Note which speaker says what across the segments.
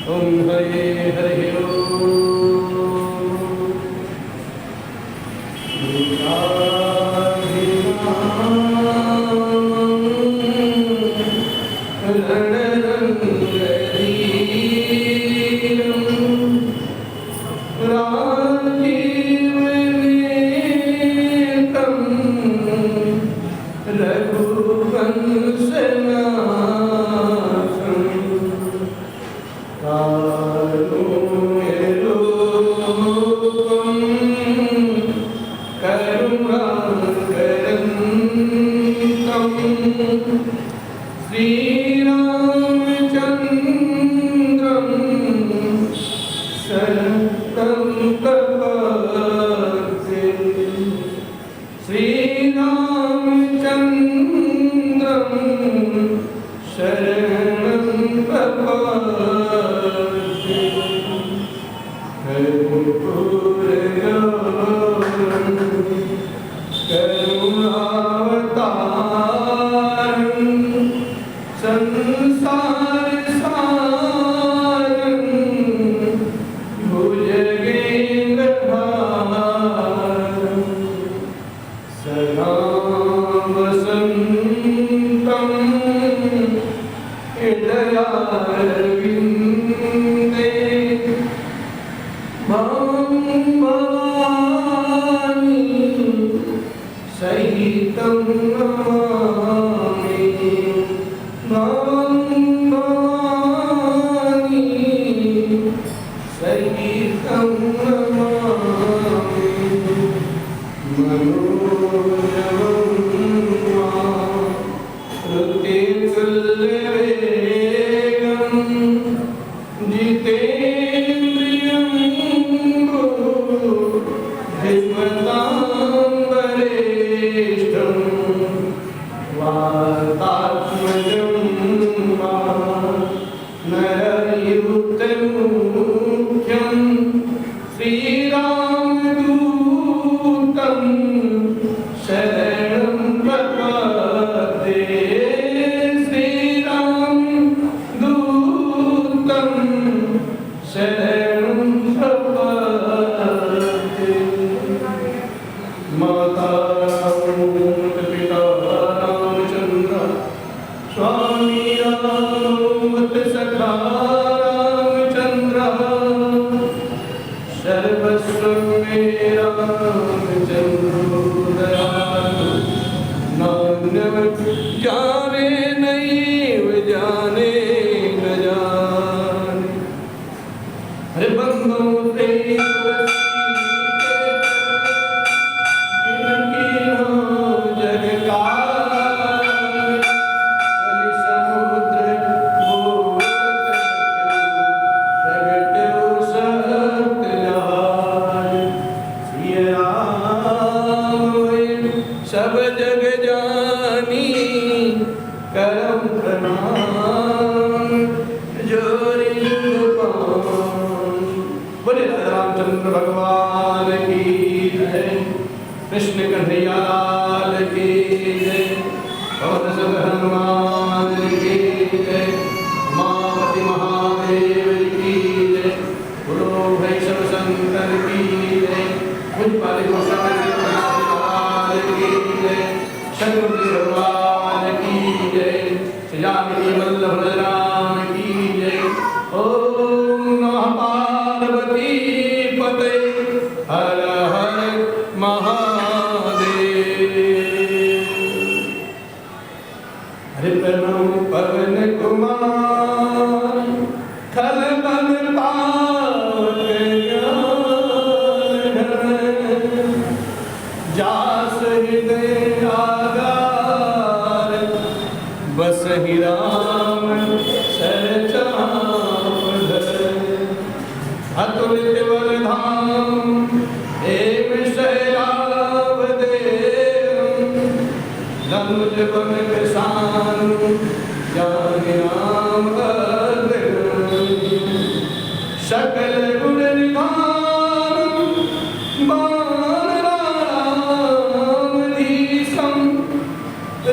Speaker 1: ओम हरे हरे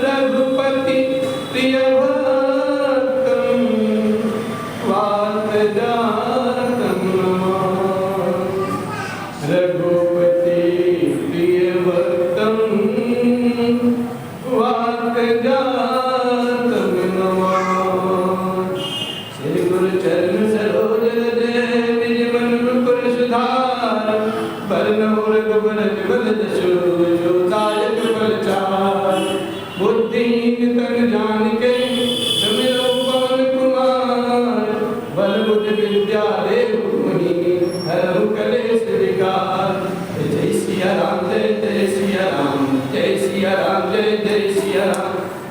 Speaker 2: रघुपति प्रिय भक्तम
Speaker 1: जातम रघुपति प्रिय भक्तम वात जातम नमामि। श्री गुरु चरण सरोज रज निज मन मुकुर सुधार बरनउँ रघुबर बिमल जसु जो दायक फल चार। बुद्धिहीन तन जानिके सुमिरौ पवन कुमार बल बुद्धि विद्या देहु मोहि हरहु कलेश विकार। जय सिया राम जय सिया राम जय सिया राम जय सिया राम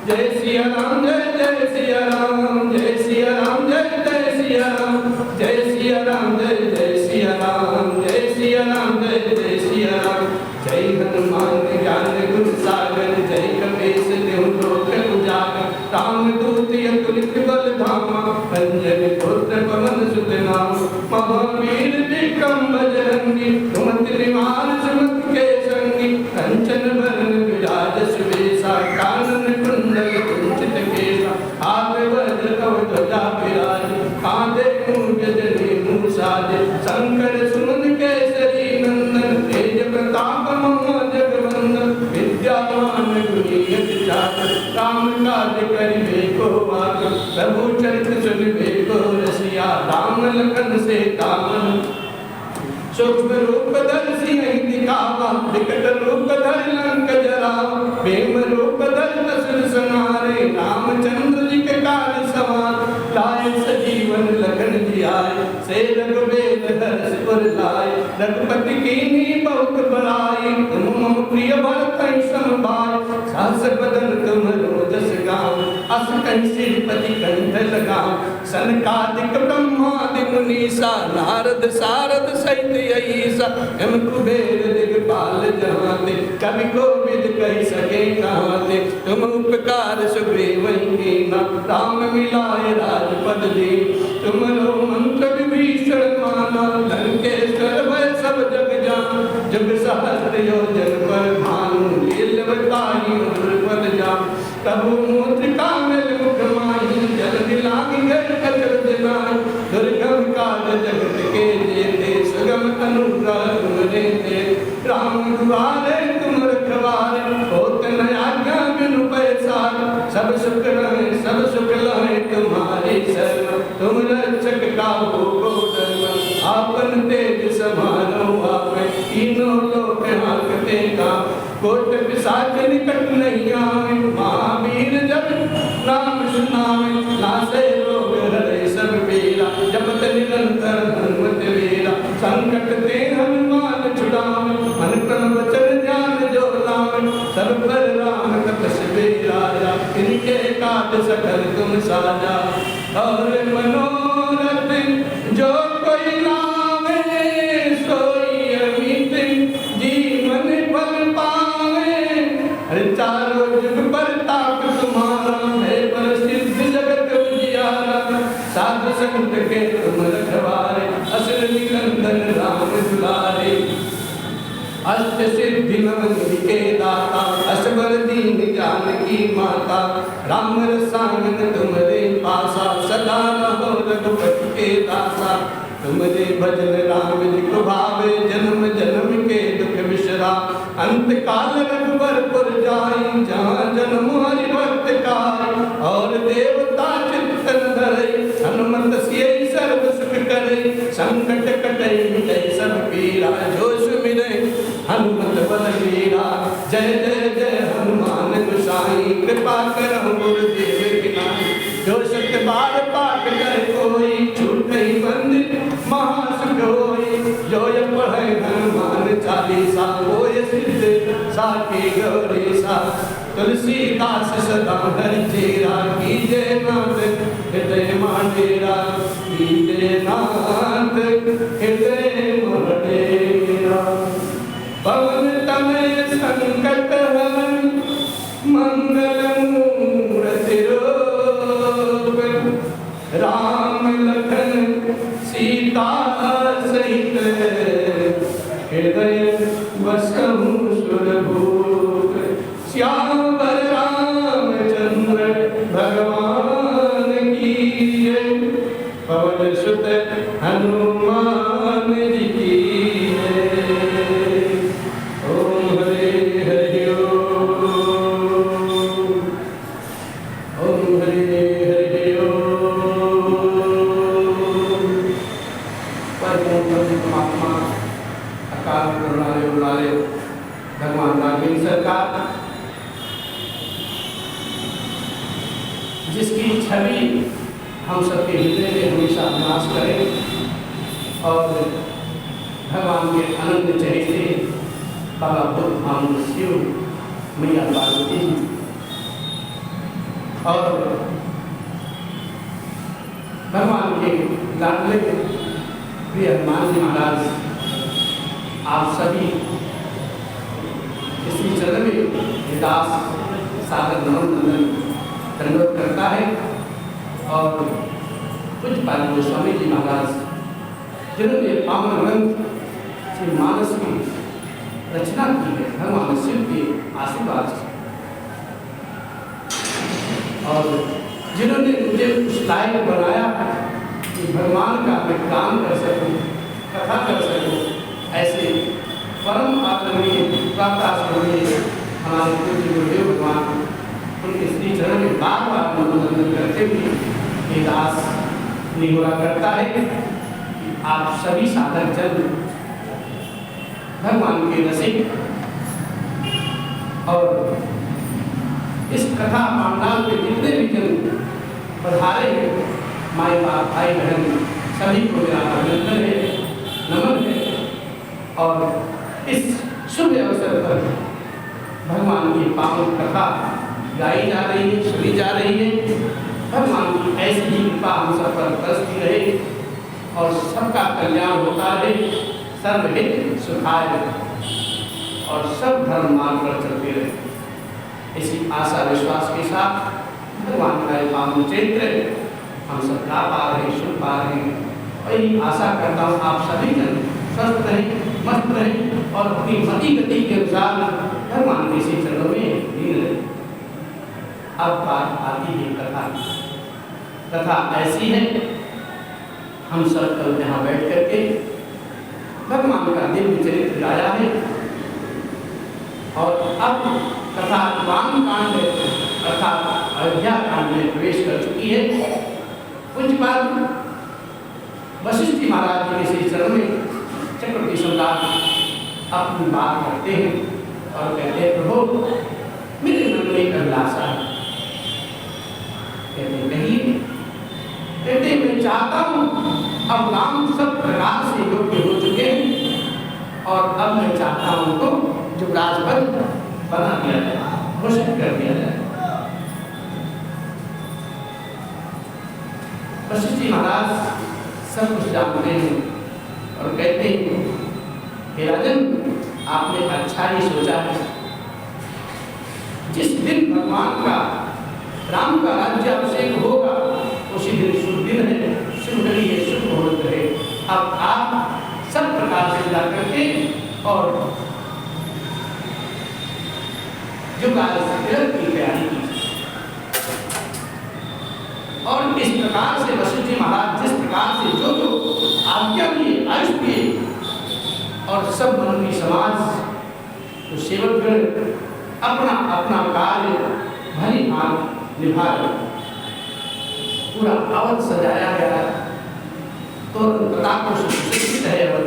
Speaker 1: जय सिया राम जय सिया राम जय सिया राम जय सिया राम जय सिया राम जय सिया राम जय सिया राम जय सिया राम। जय हनुमान ज्ञान गुण सागर जय कपीस तिहुँ लोक उजागर। राम दूत अतुलित बल धामा अंजनी पुत्र पवन सुत नामा। महावीर विक्रम बजरंगी सुमति निवार सुमति के संगी। कंचन बरन विराज सुबेसा कानन कुंडल कुंचित केसा। हाथ वज्र कवच ध्वजा विराज कांधे मूंज जनेऊ साजे। शंकर सुमन केसरी नंदन तेज प्रताप महा जगवंदन। विद्यावान गुणी अति चातुर राम काज करिबे को आतुर। प्रभु चरित्र सुनिबे को रसिया राम लखन सीता मन। सूक्ष्म रूप धरि सियहि दिखावा विकट रूप धरि लंक जरावा। भीम रूप धरि असुर संहारे रामचंद्र जी के काज सवार। लाए सजीवन लखन जियाए से रघुवेद हर्ष उर लाए। रघुपति कीन्ही बहुत बड़ाई तुम मम प्रिय भरत सम भाई। सहस बदन तुमरो जस गावै अस कहि श्रीपति कंठ लगावै। सनकादिक ब्रह्मादि मुनीसा नारद सारद सहित अहिसा। यम कुबेर दिगपाल जहाते कवि कोविद कहि सके कहाते। तुम उपकार सुग्रीवहि कीन्हा राम मिलाय राजपद दीन्हा। तुमरो मंत्र विभीषण माना लंकेश्वर भय सब जग जान। जुग सहस्र योजन पर भानु लील्वताहि मधुर जान। प्रभु मुद्रिका मेल मुख माहि जलधि लांघि गए अचर दिनाहि। दुर्गम काज जगत के जेते सुगम अनुग्रह तुमरे ते। राम दुआरे तुम रखवारे होत न आज्ञा बिनु पैसार। सब सुख लहै तुम्हारी शरण तुम रक्षक काहू को डरना। आपन तेज समारो आपै तीनों लोक हांकते कांपै। कोट पिशाच निकट नहीं आवे महावीर जब नाम सुनावे। नासै रोग हरै सब पीरा जपत निरंतर हनुमत वीरा। संकट ते हनुमान छुड़ावे मन क्रम वचन ध्यान जो लावे। सब पर राम तपस्वी राजा इनके काज सकल तुम साजा। और मनोरथ जो कोई लावे सोई अमित जीवन फल पावे। अरे चारों जुग परताप तुम्हारा है पर सिद्ध जगत उजियारा। साधु संत के तुम रखवारे असुर निकंदन राम दुलारे। अष्ट सिद्धि नवनिधि के दाता असबर दीन जानकी माता। राम रसायन तुमरे पासा सदा रहो रघुपति के दासा। तुमरे भजन राम जी को भावे जन्म जन्म के दुख बिसरा। अंत काल रघुबरपुर जाई जहाँ जन्म हरि भक्त काई। और देवता चित्तन धरई हनुमत सियहि सर्व सुख करई। संकट कटई मिटई सब पीरा जो सुमिरै हनुमत बलवीरा। जय जय जय हनुमान गोसाई कृपा करहु गुरुदेव की नाई। जो सत्य बार पाठ कर कोई छूटई बंद महासुख होई। जो ये पढ़ै हनुमान चालीसा होय सिद्ध साखी गौरीसा। तुलसीदास सदा हरि चेरा कीजे नाथ हृदय माडेरा। कीजे नाथ हृदय माडेरा। पवन तनय संकट हरन मंगल मूर्ति रूप। राम लखन सीता सहित हृदय बसहु सुरभूप। श्यावर रामचंद्र भगवान की जय। पवन सुत हनुमान जी की जय। ओम हरे हरि ओम हरे हरि परमात्मा अकाल करुणालय बुलाले भगवान राघवेंद्र सरकार, जिसकी छवि हम सबके हृदय में हमेशा निवास करें और भगवान के अनंत चरित्र बाबा बुद्ध धाम शिव मैया पार्वती और भगवान के लाडले प्रिय हनुमान जी महाराज, आप सभी इसी चरण में दास सागर नमन नंदन दंडवत करता है। और पूज्यपाद गोस्वामी जी महाराज, जिन्होंने पावन ग्रंथ श्री मानस की रचना की है भगवान शिव के आशीर्वाद से, और जिन्होंने मुझे उस लायक बनाया कि भगवान का मैं काम कर सकूं, कथा कर सकूं। ऐसे परम आदरणीय प्रातःस्मरणीय हमारे पूज्य गुरुदेव भगवान, उनके श्री चरण में बार बार मनोरंजन करते हुए ये दास निहोरा करता है कि आप सभी साधक जन भगवान के नसीब और इस कथा पांडाल के जितने भी जन पधारे हैं, माई बाप भाई बहन सभी को मेरा अभिनंदन है, नमन है। और इस शुभ अवसर पर भगवान की पावन कथा गाई जा रही है, सुनी जा रही है। भगवान की ऐसी ही कृपा हम सब पर बरसती रहे और सबका कल्याण होता रहे, सर्वहित सुखाय और सब धर्म मार्ग पर चलते रहे। इसी आशा विश्वास के साथ भगवान का पावन चरित्र हम सब गा पा रहे, सुन पा रहे हैं। और यही आशा करता हूँ आप सभी जन स्वस्थ रहें, मस्त रहें और अपनी मति गति के अनुसार भगवान के इसी चरणों में लीन रहें। अब बात आती है कथा। कथा ऐसी है, हम सब कल यहाँ बैठ करके भगवान का दिव्य चरित्र गाया है और अब कथा राम कांड अर्थात अयोध्या कांड में प्रवेश कर चुकी है। पूज्यपाद वशिष्ठ जी महाराज जी के श्री चरण में चक्रवर्ती सम्राट अपनी बात करते हैं और कहते हैं, प्रभु मेरे मन में एक अभिलाषा है। कहते कहिए। कहते मैं चाहता हूँ, अब राम सब प्रकार से योग्य हो चुके हैं और अब मैं चाहता हूँ उनको युवराज पद बना दिया जाए, घोषित कर दिया जाए। वशिष्ठ जी महाराज सब कुछ जानते हैं और कहते हैं, हे राजन, आपने अच्छा ही सोचा है। जिस दिन भगवान का राम का राज्याभिषेक होगा उसी दिन शुभ दिन है, शुभ घड़ी है, शुभ मुहूर्त है। अब आप सब प्रकार से जा करके और युवराज तिलक की तैयारी की। और इस प्रकार से वशिष्ठ जी महाराज जिस प्रकार से जो आज्ञा दिए, आयुष दिए और सब मनुष्य समाज तो सेवकगण अपना अपना कार्य भली भांति निभा रहे। पूरा अवध सजाया गया तो प्रताप को सुशिक्षित है अवध।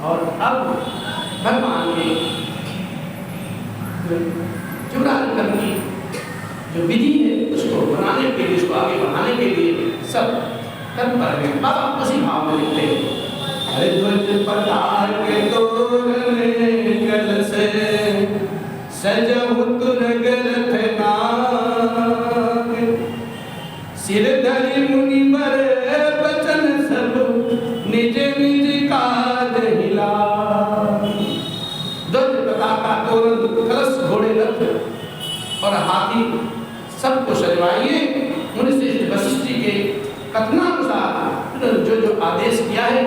Speaker 1: और अब भगवान के युवराज की जो विधि है उसको बनाने के लिए, उसको आगे बढ़ाने के लिए सब तत्पर हैं। बाबा उसी भाव में लिखते हैं, हरे ध्वज पतार के तोरण कल से सजहु तुरगल थे नाग, सिर धरि मुनि बर बचन सब निज निज काज हिला। ध्वज पताका तोरण कलश घोड़े रथ और हाथी सबको सजवाइए। मुनिश्रेष्ठ वशिष्ठ जी के कथनानुसार जो जो आदेश किया है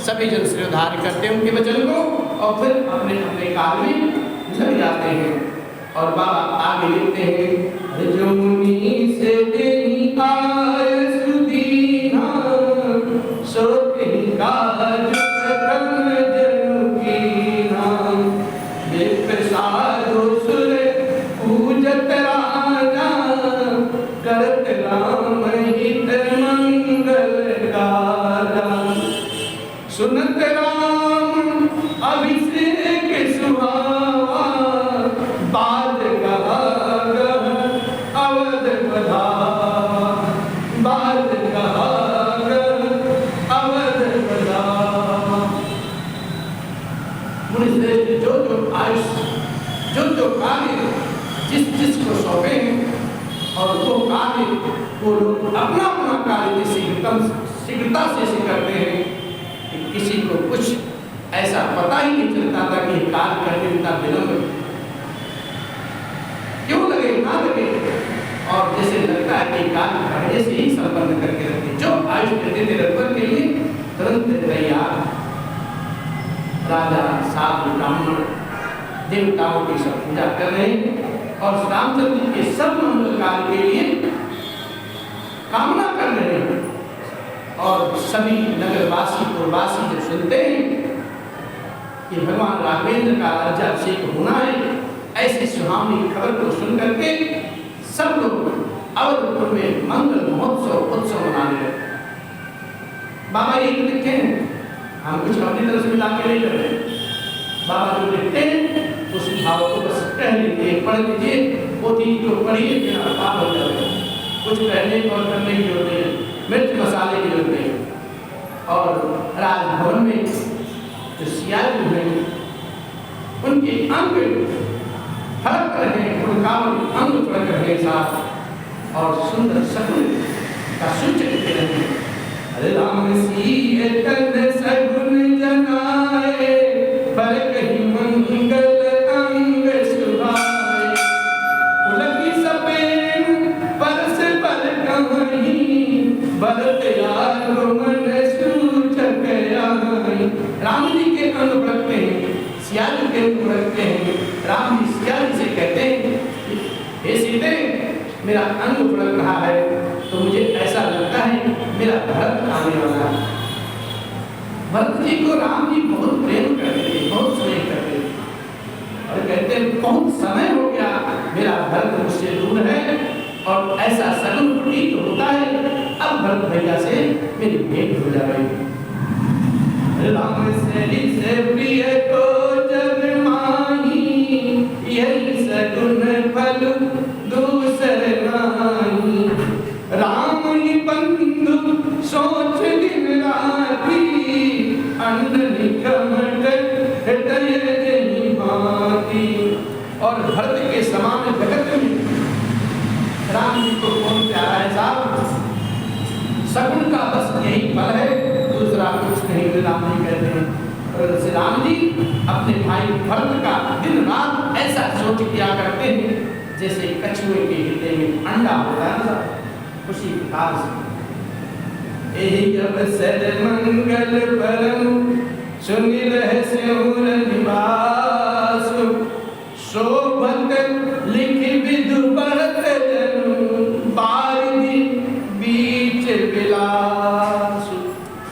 Speaker 1: सभी जन श्रद्धार्य करते हैं उनके वचन को और फिर अपने अपने कार्य में लग जाते हैं। और बाबा आगे लिखते हैं, जो मुनि से देही आय सुदीना सो कहीं काज सकल जनु कीना, विप्र साधु सुर पूजत राजा, करत राम हित मंगल काजा। सुनत राम अभिषेक सुहावा, बाद कहा अवध बधावा, बाद कहा अवध बधावा। मुनिश्रेष्ठ जो आयुष जो कार्य जिसको सौंपे और वो कार्य वो लोग अपना अपना कार्य शीघ्रता से करते हैं कि किसी को कुछ ऐसा पता ही नहीं चलता था कि कार्य करने में इतना विलंब क्यों लगे ना लगे, और जैसे लगता है कि कार्य पहले से ही संपन्न करके रखते। जो आयुष देते थे रघुवर के लिए तुरंत तैयार, राजा साधु ब्राह्मण देवताओं की सब पूजा कर रहे हैं और रामचंद्र के सब मंगल कार्य के लिए कामना कर रहे हैं। और सभी नगरवासी पुरवासी जब सुनते हैं कि भगवान राघवेंद्र का राज्याभिषेक होना है, ऐसी सुहावनी खबर को सुन करके सब लोग अवधपुर में मंगल महोत्सव उत्सव मनाने लगे। बाबा ये लिखते हैं, हम कुछ अपनी तरफ से मिला के नहीं कर रहे। बाबा जो लिखते हैं उस भाव को बस कह लीजिए, पढ़ लीजिए, पोथी को पढ़िए, बिना पाप हो जाएगा। कुछ कहने और करने की जरूरत नहीं, मिर्च मसाले की जरूरत नहीं। और राजभवन में जो सियाजी हैं उनके अंग फड़क रहे, उनका अंग फड़क रहे साथ और सुंदर सगुन का सूचक देते रहे। राम सीय तन सगुन जनाए, पर कहीं मंगल अंग सुहाए। उलकी सपेन परस पर कहीं, भरत यार मन सूचक आई। राम जी के अंग फड़कते हैं, सियाजी के अंग फड़कते हैं। राम जी सियाजी से कहते हैं, हे सीते मेरा अंग फड़क रहा है, तो मुझे ऐसा लगता है मेरा भरत आने वाला है। भरत जी को राम जी बहुत प्रेम करते थे, बहुत स्नेह करते थे और कहते हैं बहुत समय हो गया मेरा भरत मुझसे दूर है और ऐसा सगुन प्रतीत होता है अब भरत भैया से मेरी भेंट हो जाएगी। राम से प्रिय को जग माही, यही सगुन फल दूसर नाही। राम ही बंधु सोच दिन राती, अंडनी कमट हृदय जही भांति। और भरत के समान जगत में राम जी को कौन प्यारा है साहब? सगुन का बस यही फल है, दूसरा कुछ नहीं। राम जी कहते हैं और श्री राम जी अपने भाई भरत का दिन रात ऐसा सोच किया करते हैं जैसे कछुए के हृदय में अंडा होता है ना, उसी प्रकार से। यही अवसर मंगल परम, सुनि रहस्य निवास। शोभत लिख विधु भरत जनु, बारिधि बीच विलास।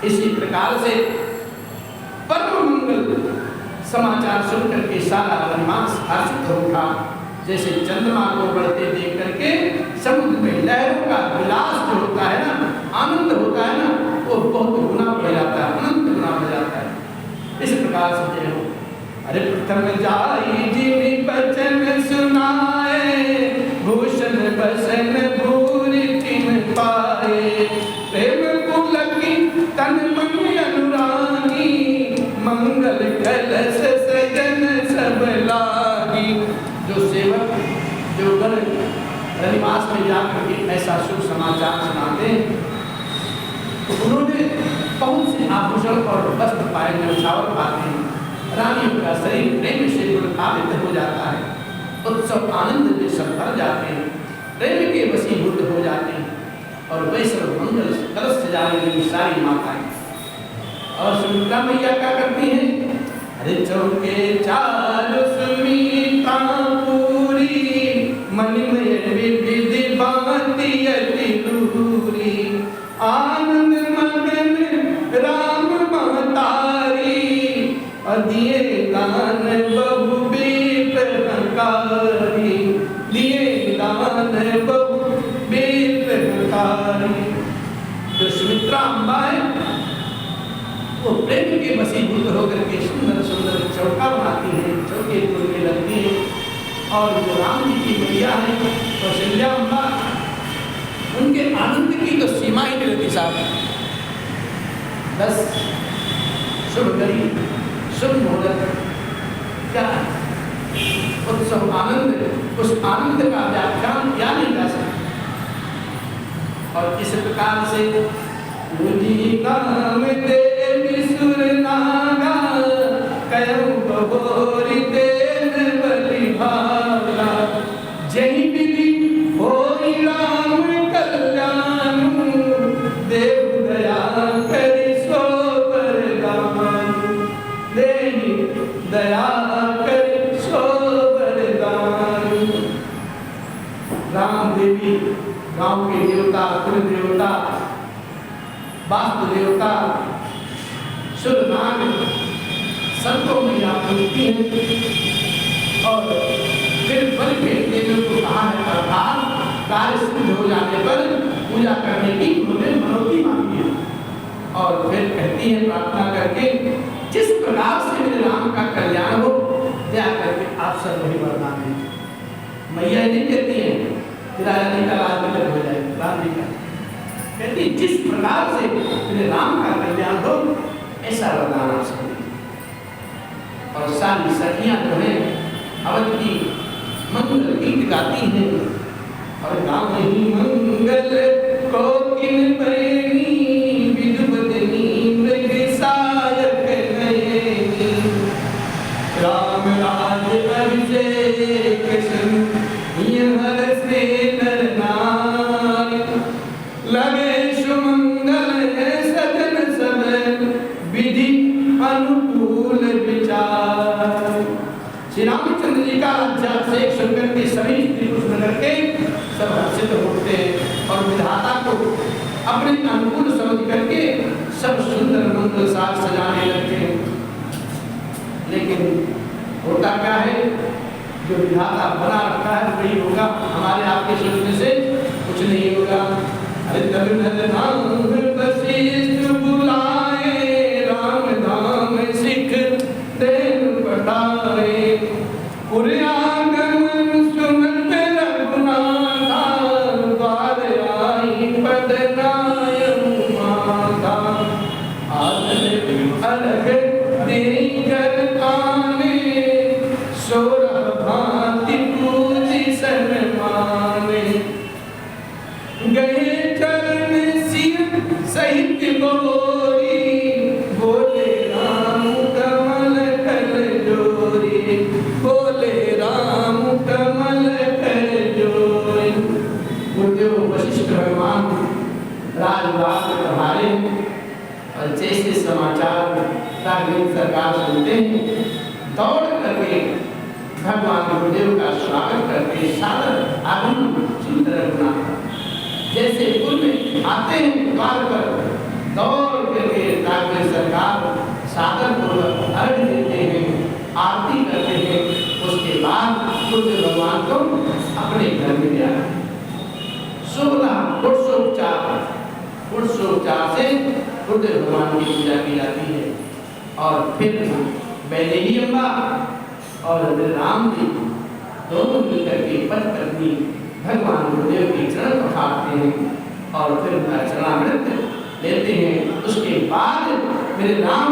Speaker 1: इसी प्रकार से परम मंगल समाचार सुनकर के सारा वनवास हर्षित होगा, जैसे चंद्रमा को बढ़ते देख करके समुद्र में लहरों का विलास जो होता है ना, आनंद होता है ना, वो बहुत गुना बढ़ जाता है, अनंत गुना बढ़ जाता है। इस प्रकार से जय हो। अरे प्रथम जाई जिनि बचन सुनाए, भूषण बसन भूरि तिन पाए। प्रेम पुलकी तन मन अनुरागी, मंगल कलश सजन सब लागी। जो सेवक जो गण रनिवास में जाकर के ऐसा शुभ समाचार सुनाते हैं, तो उन्होंने बहुत से आभूषण और वस्त्र पाए, न्यौछावर पाते हैं। रानियों का शरीर प्रेम से गुणकावित हो जाता है, उत्सव आनंद में सब भर जाते हैं, प्रेम के वशीभूत हो जाते हैं और वैष्णव मंगल कलश सजाने वाली सारी माताएं। और सुमित्रा मैया क्या करती हैं? अरे चौके चार सुमित्रा पूरी, मणिमय विविधि भांति अति दूरी। आनंद मगन दिए दान बहु बेप्रकारी, दिए दान बहु बेप्रकारी। जो सुमित्रा अम्बा है वो प्रेम के वशीभूत होकर के सुंदर सुंदर चौका बनाती है, चौके तोड़ने लगती है। और जो राम जी की मैया है कौशल्या अम्बा, उनके आनंद की तो सीमा ही नहीं रहती साहब। 10 शुभ घड़ी शुभ मुहूर्त क्या है उत्सव आनंद, उस आनंद का व्याख्यान क्या नहीं जा सकता। और इस प्रकार से मुझी नाम देवी सुर नागा कयऊ बहोरी तेन बलि भागा, जही विधि होई राम कल्याण, देव दया करि सो वरदान, देहि दया करि सो वरदान। राम देवी गांव के देवता, कुल देवता, वास्तु देवता, शुभ नाग सबको मैया पूजती है। और फिर बल भेजने में को कहा है अर्थात कार्य सिद्ध हो जाने पर पूजा करने की उन्होंने मनोती मांगी है। और फिर कहती है प्रार्थना करके जिस प्रकार से मेरे राम का कल्याण हो दया करके आप सब वही वरदान दें। मैया नहीं कहती है राजा का राज हो जाए, राम जी का कहती जिस प्रकार से मेरे राम का कल्याण हो ऐसा वरदान आप सब। और सारी सखियां जो है अवध की मंगल गीत गाती हैं और गावही मंगल कोकिल बैनी विधुवदनी मृग सायक नयनी, राम राज अभिषेक हरसे नर नारी, लगे सुमंगल सजन सब विधि अनुकूल विचार। श्री रामचंद्र जी का राज्याभिषेक सुनकर के सभी स्त्री पुरुष नगर के सब हर्षित होते हैं और विधाता को अपने अनुकूल समझ करके सब सुंदर मंगल साज सजाने लगते हैं। लेकिन होता क्या है जो विधाता बना रखा है वही होगा, हमारे आपके सोचने से कुछ नहीं होगा। अरे नाम वशिष्ठ बुलाए, राम धाम सिख देन पठाए, पुरयागमन सुनत रघुनाथा, द्वार आई पद नायक माता, अलग तेरी कर आने, सोरह भांति पूजी सन्माने, गए चरण सिर सहित बोरी, बोले राम कमल कर जोरी, बोले राम कमल कर जोरी। गुरुदेव वशिष्ठ भगवान राजवास में हमारे और जैसे समाचार राघवेंद्र सरकार सुनते हैं दौड़ करके भगवान गुरुदेव का स्वागत करके सादर आगमन सुंदर रखना। जैसे पूर्व में आते हैं द्वार पर दौड़ करके राघवेंद्र सरकार सादर पूर्वक अर्घ्य देते हैं, आरती करते हैं। उसके बाद गुरुदेव भगवान को अपने घर में ले आते हैं। 16 पुरुषोपचार से गुरुदेव भगवान की पूजा की जाती है। और फिर वैदेही अम्बा और राम जी दोनों मिलकर के पतिपत्नी भगवान गुरुदेव के चरण पखारते हैं और फिर उनका चरणामृत लेते हैं। उसके बाद मेरे राम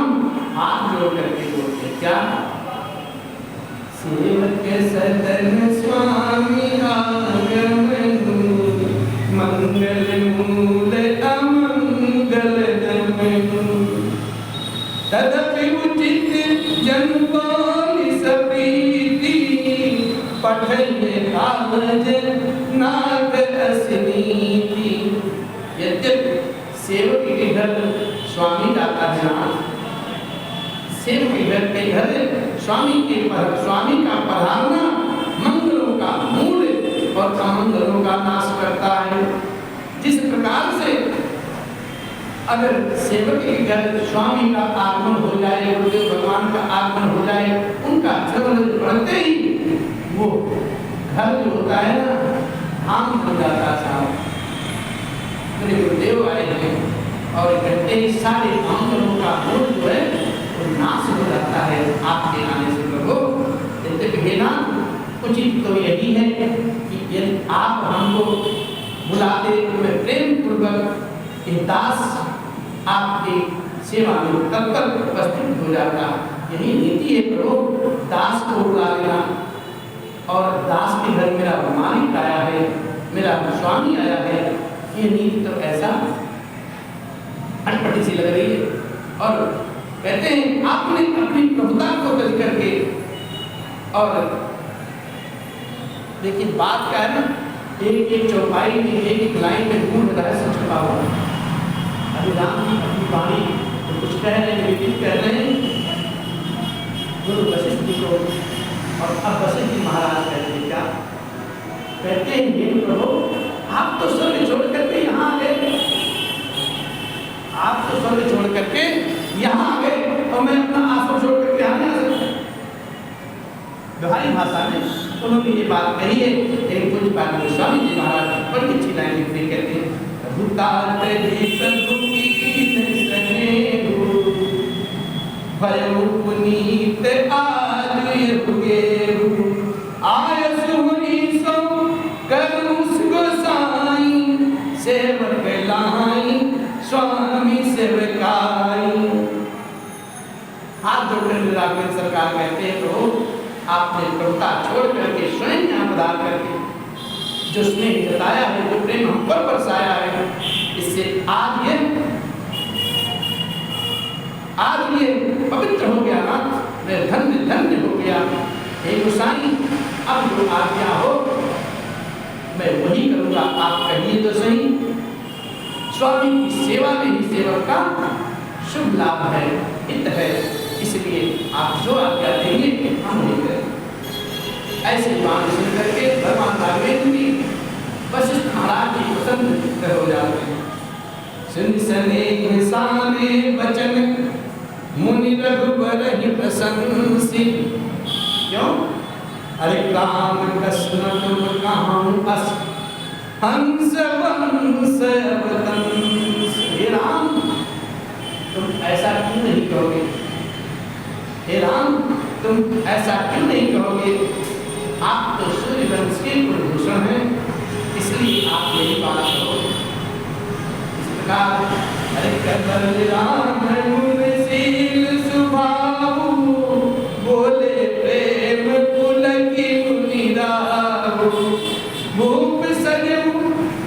Speaker 1: हाथ जोड़ करके बोलते क्या, सेवक सदन स्वामी आगमन, मंगल मूल अमंगल दमन, तदपि उचित जन बोली सप्रीति, पठये काज नाग असनीति। यद्यपि सेवक के घर स्वामी जाता है ना, सेवक के घर स्वामी का पधारना मंगलों का मूल और अमंगलों का नाश करता है। जिस प्रकार से अगर सेवक के घर स्वामी का आगमन हो जाए, गुरुदेव भगवान का आगमन हो जाए, उनका जन्म बढ़ते ही वो घर जो होता है ना, धाम बन जाता था। मेरे गुरुदेव आए हैं और कहते हैं सारे आंदोलनों का मूल जो है वो नाश हो जाता है आपके आने से प्रभु। कहते ना उचित तो यही है कि यदि आप हमको बुलाते तो मैं प्रेम पूर्वक दास आपकी सेवा में तत्पर उपस्थित हो जाता। यही नीति है प्रभु, दास को बुला लेना। और दास के घर मेरा मालिक आया है, मेरा स्वामी आया है, ये नीति तो ऐसा अटपटी सी लग रही है। और कहते हैं आपने अपनी प्रभुता को बदल करके, और देखिए बात क्या है ना, एक एक चौपाई में एक एक लाइन में गूढ़ रहस्य छुपा हुआ है। अभी राम जी अपनी वाणी तो कुछ कह रहे हैं, विदित कह रहे हैं गुरु वशिष्ठ जी को, और अब वशिष्ठ जी महाराज कहते हैं क्या कहते हैं, ये प्रभु आप तो स्वर्ग छोड़ करके यहाँ आ गए, आप तो स्वर्ग छोड़ करके यहाँ आ गए और मैं अपना आश्रम छोड़ करके यहाँ नहीं आ सकता। व्यवहारिक भाषा में उन्होंने ये बात कही है। एक कुछ बात में स्वामी जी महाराज बड़ी अच्छी लाइन लिखते कहते हैं, पुनीत आज आयस हुई सो करुस गोसाई सेवक लाई स्वामी सेवकाई। हाथ जोड़कर निराकर सरकार कहते हैं तो आपने प्रभुता छोड़ करके स्वयं यहाँ पधार करके जो स्नेह जताया है, जो प्रेम हम पर बरसाया है, इससे आज ये पवित्र हो गया ना, मैं धन्य धन्य हो गया। हे गोसाई अब जो आज्ञा हो मैं वही करूँगा, आप कहिए तो सही। स्वामी की सेवा में ही सेवक का शुभ लाभ है, हित है, इसलिए आप जो आज्ञा देंगे हम नहीं करेंगे। ऐसे बात सुन करके भगवान राघवेंद्र जी वशिष्ठ महाराज जी प्रसन्न हो जाते हैं। सुन सने साने वचन मुनि रघुबर ही प्रशंसी। क्यों? अरे राम कृष्ण तुम कहाँ अस हंस वंश अवतंस। हे राम तुम ऐसा क्यों नहीं कहोगे, हे राम तुम ऐसा क्यों नहीं कहोगे, आप तो सूर्य वंश के कुलभूषण हैं, इसलिए आप यही बात करो। इस प्रकार अरे कदर राम गुणशील स्वभाव बोले प्रेम पुलकी मुनि राव। भूप सजऊ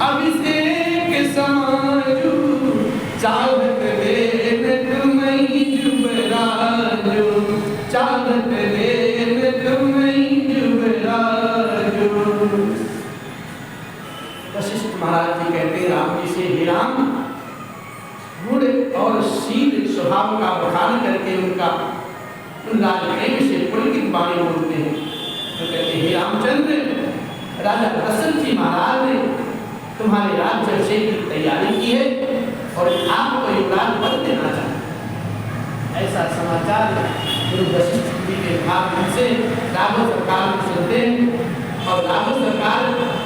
Speaker 1: अभिषेक समाजू चाहत लेन तुम्हीं जुबराजू। चाहत लेन तुम्हीं जुबराजू। वशिष्ठ महाराज जी कहते हैं राम जी से, हे राम गुण और शील स्वभाव का बखान करके उनका राज प्रेम से पुलकित वाणी बोलते हैं। तो कहते हैं हे रामचंद्र, राजा दशरथ जी महाराज ने तुम्हारे राज्य अभिषेक की तैयारी की है और आपको युवराज पद देना चाहते। ऐसा समाचार गुरु वशिष्ठ जी के भाग से राघव सरकार को सुनते हैं और राघव सरकार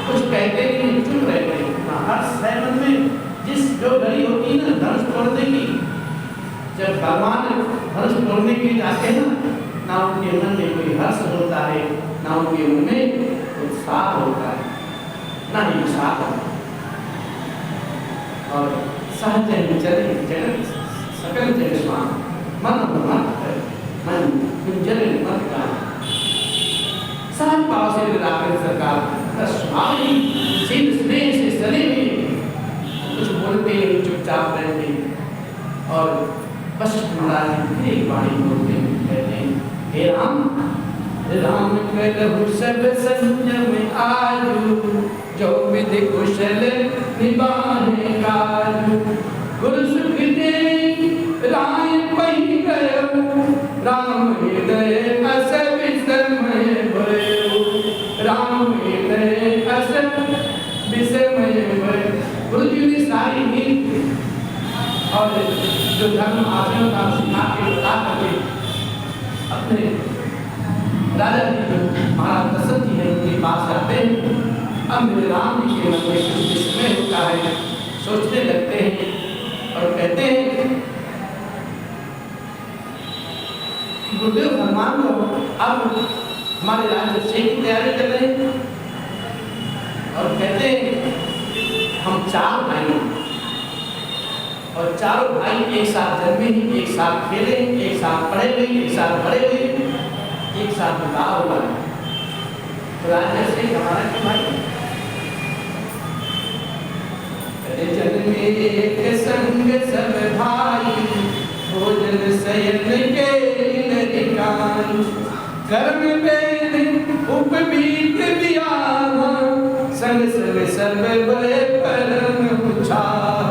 Speaker 1: कुछ कहते नहीं, चुप रहते हैं। हर्ष है मन में, जिस जो घड़ी होती है ना धनुष तोड़ने की, जब भगवान धनुष तोड़ने के लिए जाते हैं ना उनके मन में कोई हर्ष होता है, ना उनके मन में उत्साह होता है, ना ही उत्साह होता है। और सहज जन सकल जन स्वामी मन मन कुंजल मत का सहज भाव से निराकर सरकार स्वामी शील स्नेह से सने में कुछ बोलते हैं, चुपचाप रहते हैं। और वशिष्ठ महाराज जी एक वाणी बोलते हैं, कहते हैं हे राम राम कहलहु सब संयम आजू। जो विधि कुशल निबाहे काजू। गुरु सुख दे राय पही गयो। राम हृदय अस विस्मय भयो। राम हृदय अस विस्मय भयो। गुरु जी ने सारी नीति और जो धर्म आचरण का सिखा के बता करके अब राजा जी महाराज दशरथ जी ने उनके पास आते हैं। अब मेरे राम जी के मन में कुछ विस्मय होता है, सोचने लगते हैं और कहते हैं गुरुदेव हनुमान को अब हमारे राज्य से की तैयारी कर रहे हैं और कहते हैं हम 4 भाई और चारों भाई एक साथ जन्मे ही, एक साथ खेले, एक साथ पढ़े हुए, एक साथ बड़े हुए, एक साथ विवाह हुआ है। तो राज्य से हमारा क्यों भाई जन्मे एक संग सब भाई, भोजन शयन के निकाल, कर्म वेद उपवीत वियाह, संग संग सब भय परम उछाह,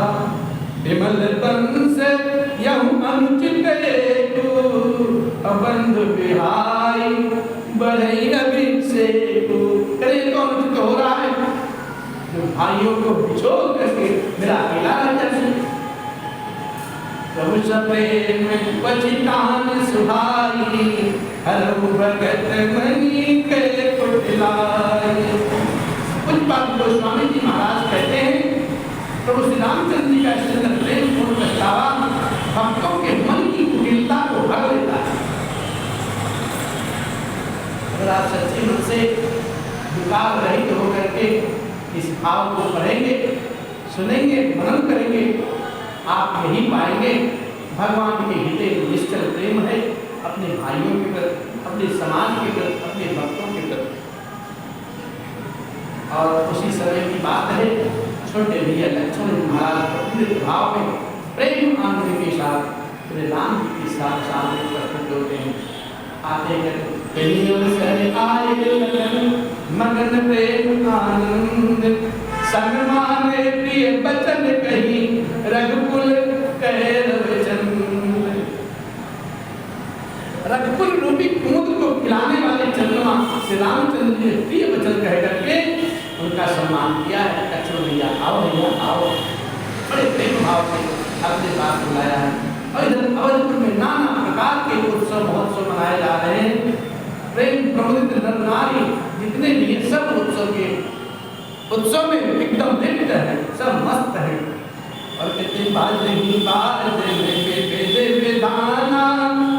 Speaker 1: विमल बंस यहु अनुचित एकु, अबंधु बिहाई बढ़ई अभिषेकु। करे तो अनुचित हो रहा है, जो भाइयों को छोड़ करके मेरा अकेला राज्य। प्रभु सप्रेम पचितान सुहाई, हरहु भगत मणि के कुटिलाई। कुछ बात गोस्वामी जी महाराज कहते हैं प्रभु श्री रामचंद्र जी का सुंदर प्रेम पूर्ण पछतावा भक्तों के मन की कुटिलता को भर लेता है। अगर आप सच्चे मन से विकार रहित होकर के इस भाव को पढ़ेंगे, सुनेंगे, मनन करेंगे, आप यही पाएंगे भगवान के हृदय निश्चल प्रेम है अपने भाइयों के प्रति, अपने समाज के प्रति, अपने भक्तों के प्रति। और उसी समय की बात है, छोटे भैया लक्ष्मण महाराज प्रफुल्लित भाव में प्रेम आनंद के साथ श्री राम जी के साथ सामने प्रस्तुत होते हैं। आते आए मगन प्रेम आनंद, सन्माने प्रिय बचन कही, रघुकुल कहे रविचंद्र। रघुकुल रूपी कुमुद को खिलाने वाले चंद्रमा श्री रामचंद्र जी प्रिय वचन कह करके उनका सम्मान किया है। लक्ष्मण भैया आओ, भैया आओ, बड़े प्रेम भाव से अपने पास बुलाया है। और इधर अवधपुर में नाना प्रकार के उत्सव महोत्सव मनाए जा रहे हैं। प्रेम प्रमुदित नर नारी जितने भी हैं सब उत्सव के उत्सव में एकदम लिप्त है, सब मस्त है। और कहते बेदाना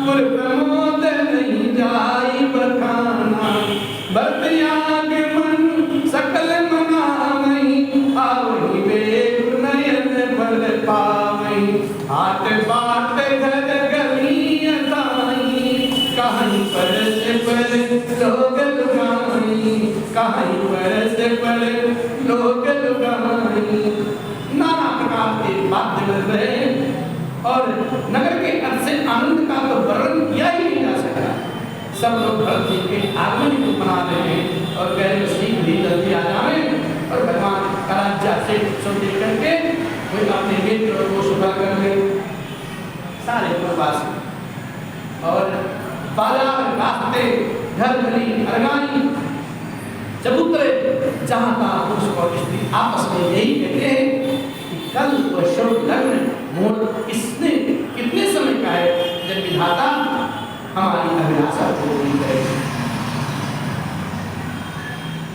Speaker 1: पुर प्रमोद नहीं जाई बखाना, बरतियाग मन सकल मनावई, आवही वेग नयन बल पावई, हाथ बाट घर गली असाई, कहीं परस पर लोग लुगाई, कहीं परस पर लोग लुगाई। नाना प्रकार के वाद्य बज रहे हैं और नगर के अर्थ से आनंद का तो वर्णन किया ही नहीं जा सकता। सब लोग भरत जी के आगमन को मना रहे हैं और कह रहे शीघ्र ही जल्दी आ जाए और भगवान का राज्य से उत्सव देख करके कोई अपने मित्र को शुभ कर ले। सारे प्रवासी और बाजार रास्ते घर गली अरगानी चबूतरे जहाँ तहाँ पुरुष और स्त्री आपस में यही कहते हैं कि कल वह लग्न मोड़ इसने कितने समय का है जब विधाता हमारी अभिलाषा पूरी करेगी।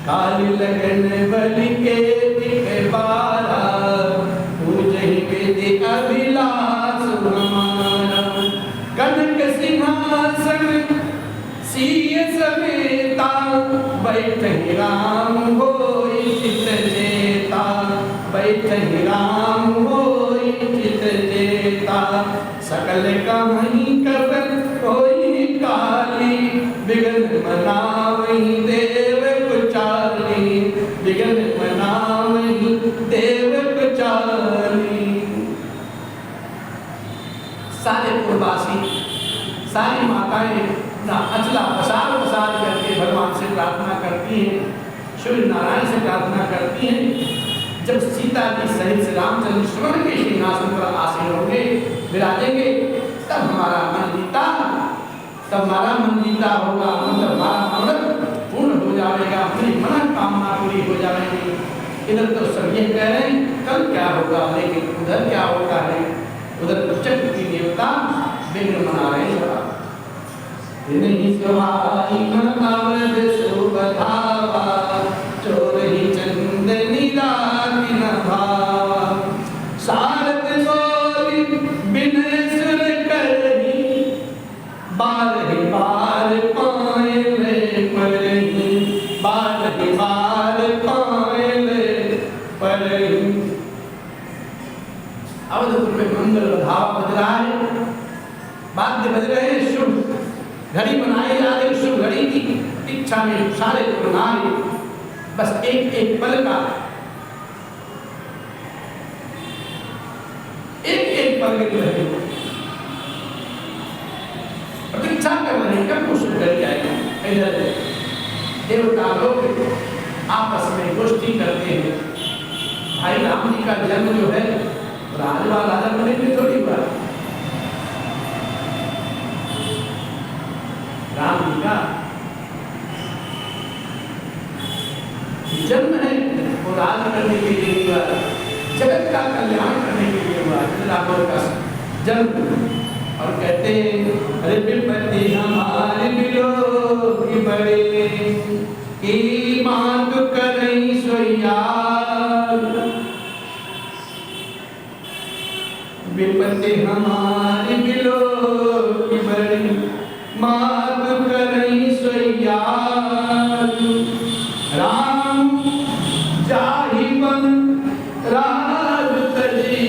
Speaker 1: काली लगन बलि के दिखे बारा, पूजहि विधि अभिलाष हमारा, कनक सिंहासन सीय समेता, बैठहि राम होई चित चेता, बैठहि राम होई चित चेता, सकल कहीं कबर होई काली, बिगन मनावहि देव कुचाली, बिगन मनावहि देव कुचाली। सारे पूर्ववासी सारी माताएं ना अचला पसार पसार करके भगवान से प्रार्थना करती हैं, सूर्य नारायण से प्रार्थना करती हैं। जब सीता जी सहित रामचंद्र स्वर्ण के सिंहासन पर आसीन होंगे, विराजेंगे, तब हमारा मन जीता, तब हमारा मन जीता होगा, मतलब हमारा मनोरथ पूर्ण हो जाएगा, अपनी मनोकामना पूरी हो जाएगी। इधर तो सब ये कह रहे हैं कल क्या होगा, लेकिन उधर क्या होता है, उधर चक्र की देवता विघ्न मना रहे हैं। नहीं सुहाई वाद्य बज रहे हैं, शुभ घड़ी बनाई जा रही, शुभ घड़ी की इच्छा में सारे नारे बस एक एक पल का, एक पल के लिए प्रतीक्षा कर रहे हैं कब कुछ कर जाएगा। इधर देवता लोग आपस में गोष्ठी करते हैं, भाई राम जी का जन्म जो है राजा बनने में थोड़ी हुआ, राम जी का जन्म है वो राज करने के लिए हुआ, जगत का कल्याण करने के लिए हुआ, रावण का जन्म। और कहते हैं अरे विपत्ति हमारे बिलो की बड़े की मांग करई सोया, विपत्ति हमारी बिलो की बड़ी मांग करई सोया, राम जाहि बन राज तजी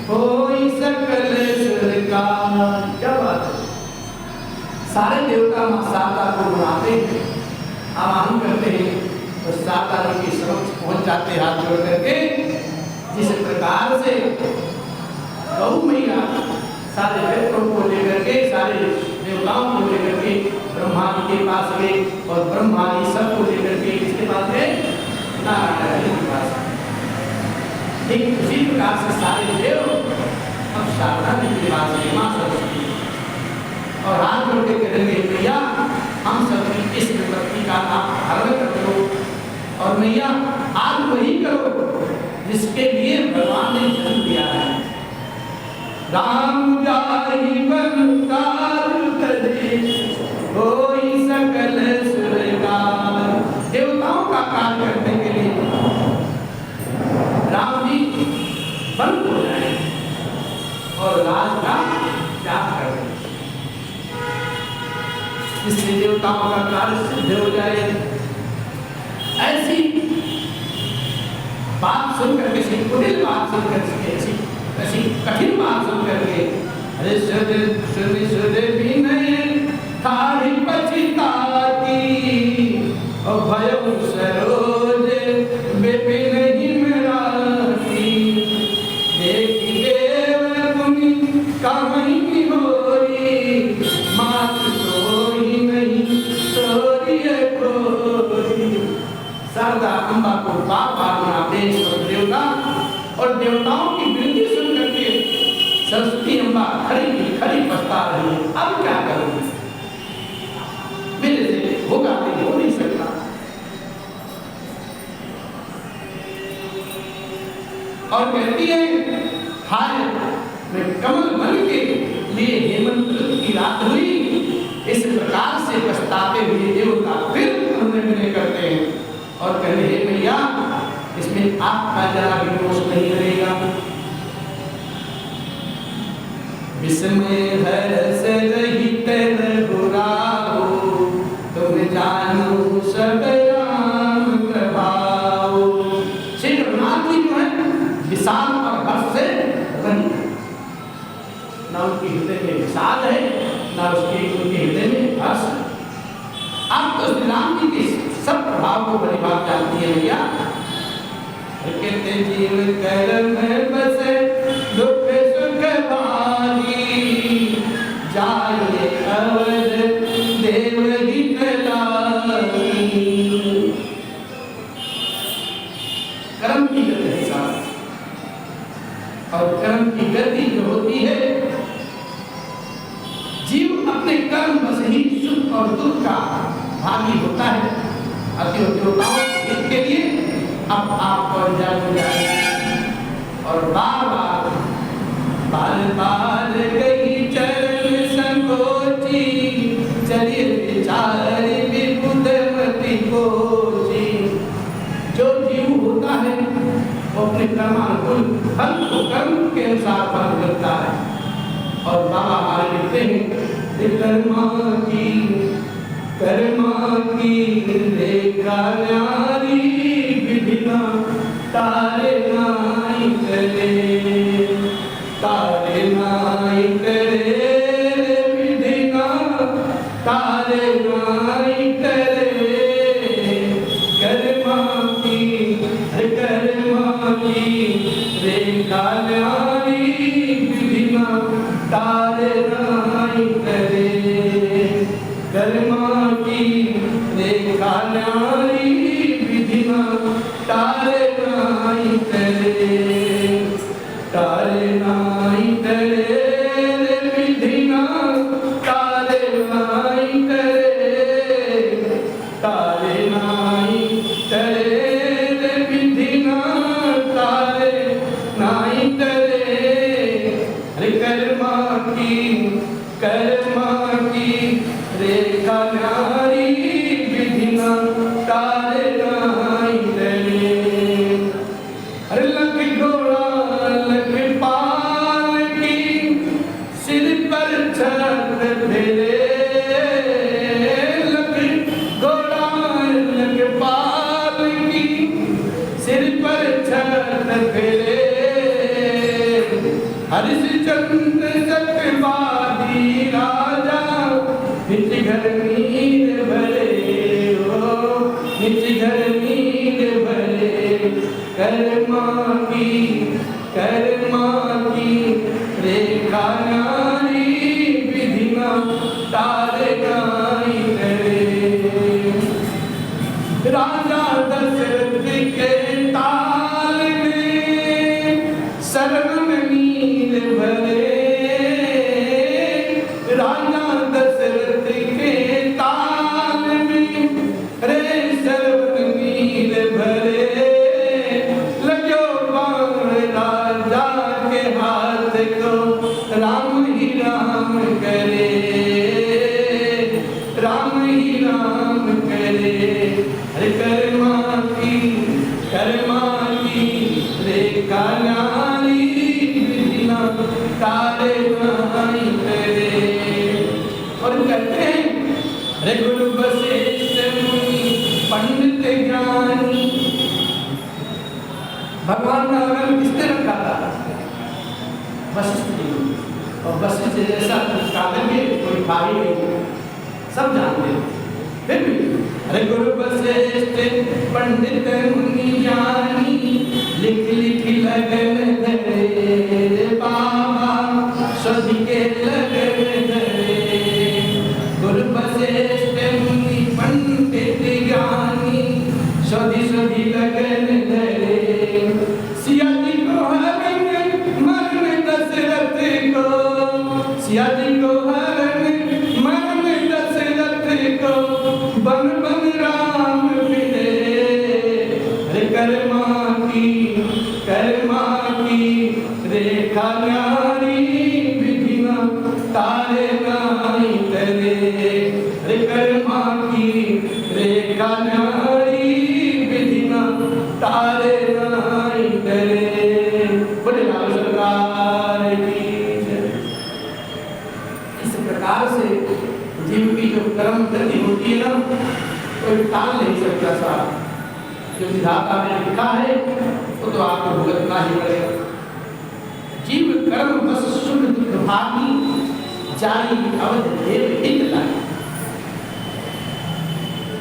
Speaker 1: होई सकल सरकार। क्या बात है, सारे देवता मां शारदा को बुलाते हैं, आवाहन करते हैं, तो शारदा जी के समक्ष पहुंच जाते हैं हाथ जोड़ करके। जिस प्रकार से गौ मैया सारे व्यक्तियों को लेकर के, सारे देवताओं को लेकर के ब्रह्मा जी के पास गए और ब्रह्मा जी सबको लेकर के किसके पास गए, नारायण जी के पास। ठीक उसी प्रकार से सारे देव अब शारदा जी के पास गए, मां सरस्वती, और हाथ जोड़ के कहेंगे मैया हम सब इस विपत्ति का आप हरण कर दो, और मैया आज वही करो जिसके लिए भगवान ने जन्म दिया है। राम जाहि बन राज तजी होई सकल सुरगार। देवताओं का कार्य करने के लिए राम जी बन हो जाए और राज का त्याग कर दें, इसलिए देवताओं का कार्य सिद्ध हो जाए। ऐसी बात सुनकर, किसी कुटिल बात सुनकर, ऐसी कठिन बात सुनकर के अरे सुध भी नहीं थारी पछताती और भयो सरोज विपिन हिमराती, देखी देव मुनि कामही होरी मात सोई नहीं सोरिय कोरी। शारदा अम्बा को बार बार मनाते देवता, और देवताओं की विनती सुन करके सरस्वती अम्बा खड़ी पछता रही है, अब क्या करूं, मेरे से होगा नहीं, हो नहीं सकता। और कहती है हाय मैं कमल बन के लिए हेमंत की रात हुई। इस प्रकार से पछताते हुए देवता फिर उन्हें करते हैं और कहते हैं मैया इसमें आपका जरा भी दोष नहीं रहेगा। विस्मय हर्ष रहित रघुराहो तुम जानो सब राम प्रभाव। श्री रघुनाथ जी जो है विशाल और हर्ष से रहित, ना उनके हृदय में विषाद है ना उनके हृदय में हर्ष। आप तो श्री राम जी के सब प्रभाव को बड़ी बात जानती है भैया। कहते जीव कर्म बसे दुख सुख भागी जाए अवध देव हित लागी। कर्म की गति है साथ, और कर्म की गति जो होती है जीव अपने कर्म बस ही सुख और दुख का भागी होता है। अति देवताओं के लिए अब आप पर जाए और बार बार गई चरण संकोची चलिए विचार विबुधमति कोची। जो जीव होता है वो अपने कर्मानुकूल फल को कर्म के अनुसार फल करता है। और बाबा हमारे लिखते हैं कर्मा की रेखा न्यारी विधिना तारे नाई करे तारे नाई करे कर्मा की रेखा न्यारी विधिना तारे नाई करे कर्मा की रेखा न्यारी विधिना तारे नाई करे तारे नाई करे विधिना तारे नाई करे तारे नाई करे विधिना तारे नाई करे अरे कर्मा की रेखा न्यारी विधिना तारे नाई करे अरे लख घोड़ा लख पाल की सिर पर छत फेरे लख घोड़ा लख पाल की सिर पर छत फेरे हरिश्चंद्र सत्यवादी राजा निज घर नीर भरे हो निज घर नीर भरे कर्मा की रेखा न्यारी विधिना तारे नाई करे राजा दशरथ के ताल में सर्वन नीर भरे राजा दशरथ के ताल में रे सर्वन नीर भरे लगो बाण राजा के हाथ को राम ही राम करे अरे कर्मा की रेखा न्यारी विधिना तारे नाई करे और कहते हैं अरे गुरु वशिष्ठ मुनि पंडित ज्ञानी भगवान का नाम किस तरह का था वशिष्ठ जी और वशिष्ठ जैसा काव्य में कोई भाई नहीं सब जानते हैं फिर भी अरे गुरु वशिष्ठ पंडित मुनि ज्ञानी लिख लिख लगन धरे बाबा सभी के लगन धरे गुरु वशिष्ठ मुनि पंडित ज्ञानी सभी लगन धरे सिया जी को हरण मरण दशरथ को सिया जी को हरण मरण दशरथ को बन बन राम मिले अरे कर्मा की रेखा न्यारी विधिना तारे नाई करे अरे कर्मा की रेखा न्यारी विधिना तारे नाई करे बोले लाल सरकार की जय। इस प्रकार से जीव की जो कर्म गति होती है ना कोई टाल नहीं सकता साहब जो विधाता ने लिखा है वो तो आपको भुगतना ही पड़ेगा जीव कर्म बस शुद्ध दुख भागी जाई अवध देव हित लाई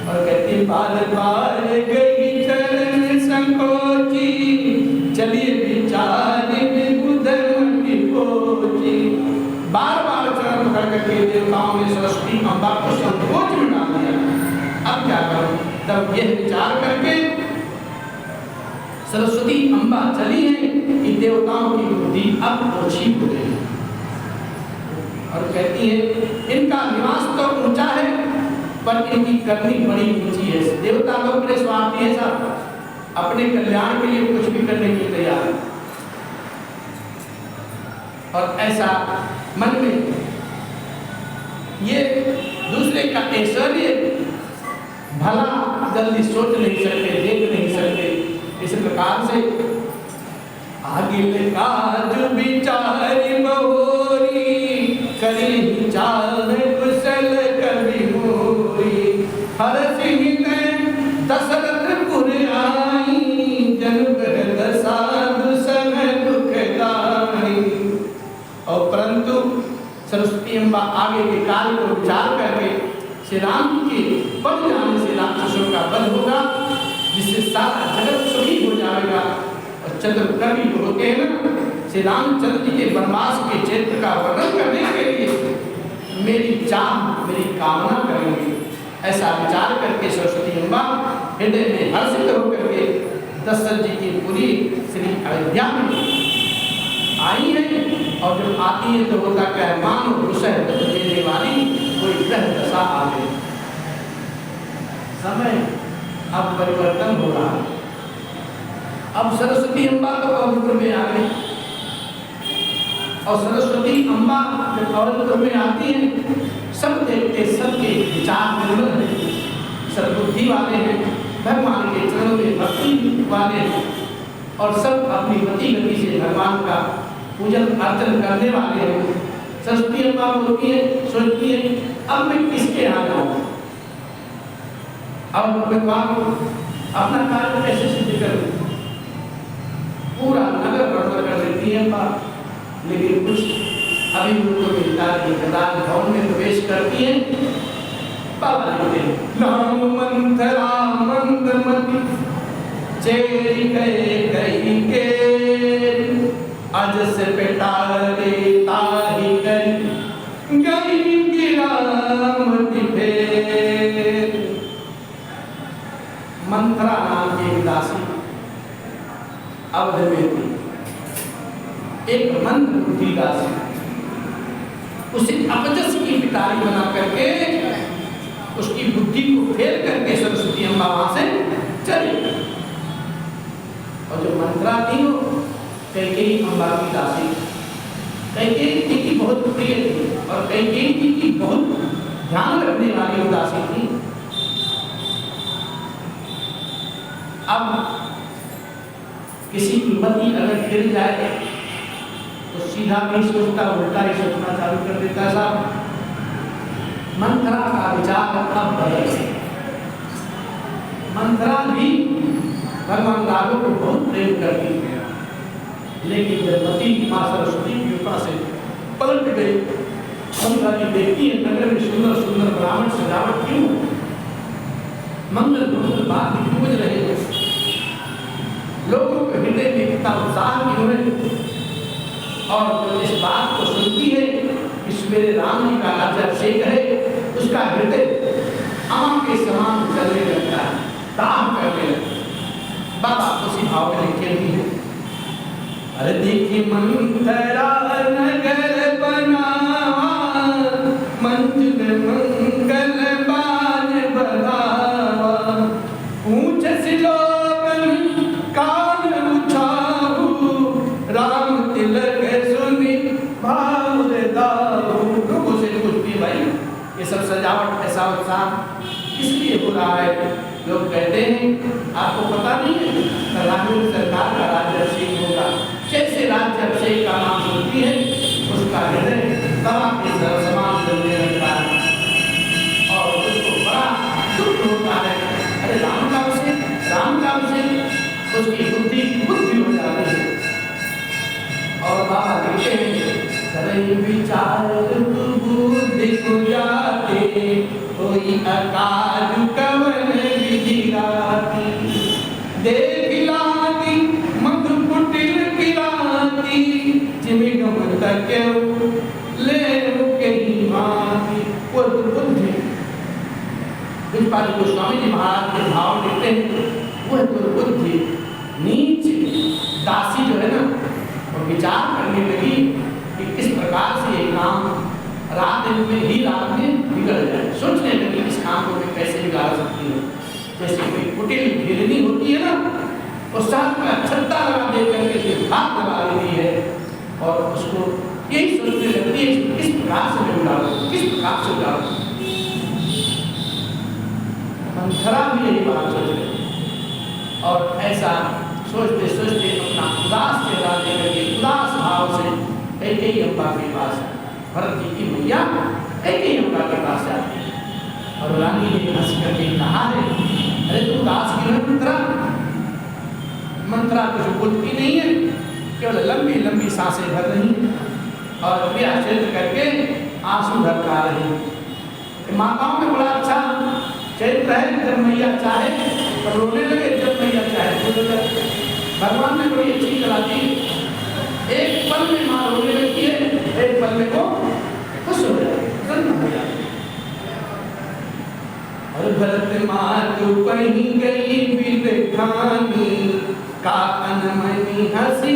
Speaker 1: और कहते बार बार गई चरण संकोची चलिए विचार बुधन की पोची बार बार चरण पकड़ करके देवताओं ने सरस्वती अम्बा को संकोच में डाल दिया अब क्या करूं तब यह विचार करके सरस्वती अम्बा चली है कि देवताओं की बुद्धि अब ओछी हो गई और कहती है इनका निवास तो ऊंचा है पर इनकी करनी बड़ी ऊंची है देवता लोग बड़े स्वार्थी है साहब अपने कल्याण के लिए कुछ भी करने के लिए तैयार है और ऐसा मन में ये दूसरे का ऐश्वर्य भला जल्दी सोच नहीं सकते देख नहीं सकते इस प्रकार से आगिल काज विचार मोरी करी चाल कुशल कवि मोरी हर सिंह दशरथपुर आई जन साधु सन दुखदाई और परंतु सरस्वती अम्बा आगे के कार्य को विचार करके श्री राम के बन जाने से राक्षसों का वध होगा, जिससे सारा जगत सुखी हो जाएगा। और चंद्रकवि जो होते हैं ना, श्री रामचंद्र जी के वनवास के क्षेत्र का वर्णन करने के लिए मेरी चाह मेरी कामना करेंगे, ऐसा विचार करके सरस्वती अम्बा हृदय में हर्षित होकर के दशरथ जी की पूरी श्री अयोध्या में आई है। और जब आती है तो होता क्या है, मानो विषय देने वाली कोई ग्रह दशा आ गई। समय अब परिवर्तन हो रहा है। अब सरस्वती अम्बा तो अवतरण में आ गई, और सरस्वती अम्बा जब अवतरण में आती है, सब देवते सबके विचार निर्मल हैं, सब बुद्धि वाले हैं, भगवान के चरणों में भक्ति वाले हैं, और सब अपनी गति से भगवान का पूजन अर्चन करने वाले हैं। सरस्वती अम्बा बोलती है, सोचती है अब मैं किसके यहाँ जाऊँ, अब भगवान अपना कार्य कैसे सिद्ध करूँ। पूरा नगर बड़बड़ कर देती है अम्बा, लेकिन कुछ अभी उनको मिलता है। प्रधान भवन में प्रवेश करती है, बाबा लिखते हैं नाम मंथरा मंदमती चेरी गए कहीं के आज से पेटारे ताही गई गिरामती फेर। मंथरा नाम की दासी अवध में थी, एक मंद बुद्धि दासी, उसे अपजस की पिटारी बना करके उसकी बुद्धि को फेर करके सरस्वती अम्बा वहां से चली। और जो मंत्रा थी वो कैकेयी अम्बा की दासी, कैकेयी जी की बहुत प्रिय थी, और कैकेयी जी की बहुत ध्यान रखने वाली दासी थी। अब किसी की मति अगर गिर जाए तो सीधा नहीं सोचता, उल्टा ही सोचना चालू कर देता है। साहब मंत्रा का विचार अब बदल गया। मंत्रा भी भगवान राघव को बहुत प्रेम करती है, लेकिन जब मती मां सरस्वती की कृपा से पलट गई, मंत्रा जी देखती है नगर में सुंदर सुंदर ब्राह्मण सजावट क्यों, मंगल मंगल बात क्यों बज रहे हैं, लोगों के हृदय में कितना उत्साह क्यों है। और जो इस बात को सुनती है कि मेरे राम जी का राज्याभिषेक है, उसका हृदय आम के समान चलने लगता है, दाम करने लगता है। बाबा उसी भाव में लिखे भी है, अरे देखिए मंथरा नगर बनावा, मंजुल मंगल बाज बढ़ावा, ऊंच सिलोकन कान उछाऊ, राम तिलक सुनी भाव दाऊ। लोगों से पूछती भाई ये सब सजावट ऐसा उत्साह इसलिए हो रहा है। लोग कहते हैं आपको पता नहीं है राघव सरकार का राज्याभिषेक होगा, जैसे राज्याभिषेक का नाम सुनती है उसका हृदय तवा के समान जलने लगता है, और उसको बड़ा दुख होता है। अरे राम का अभिषेक, उसकी बुद्धि हो जाती है। और बाबा कहते हैं करे विचार बुद्धि को जाते, कोई अकाज कवन विधि राती, देख लाती मधु कुटिल किराती, जिमिगम तक ले कहीं माती। वो दुर्बुद्धि गोस्वामी जी महाराज के भाव लिखते हैं, वह दुर्बुद्धि नीच दासी जो है ना, वो विचार करने लगी कि किस प्रकार से ये काम रात में बिगड़ जाए। सोचने लगी इस काम को मैं कैसे बिगाड़ सकती हूँ। जैसे कोई कुटिल घेरनी होती है ना, उस साथ में छत्ता लगा दे करके हाथ लगा लेती है, और उसको यही सोचने लगती है कि किस प्रकार से मैं बिगाड़ूँ, किस प्रकार से बिगाड़ूँ। मंथरा भी यही बात सोच रही, और ऐसा सोचते सोचते अपना उदास चेहरा लेकर के उदास भाव से कैकेयी अम्बा के पास है, भरत जी की मैया कैकेयी अम्बा के पास आती है। और रानी ने हंस करके कहा है, अरे तू उदास क्यों है मंत्रा? मंत्रा कुछ बोलती नहीं है, केवल लंबी लंबी सांसें भर रही है और क्रिया क्षेत्र करके आंसू ढका रही है। माताओं में बड़ा अच्छा चरित्र है, जब मैया चाहे तो रोने लगे, जब मैया चाहे तो रोने लगे। भगवान ने बड़ी अच्छी कला दी, एक पल में माँ रोने लगती है, एक पल में वो खुश हो जाती है, प्रसन्न हो जाती है। और भरत मातु कहीं गई बिन खानी, का अनमनी हसी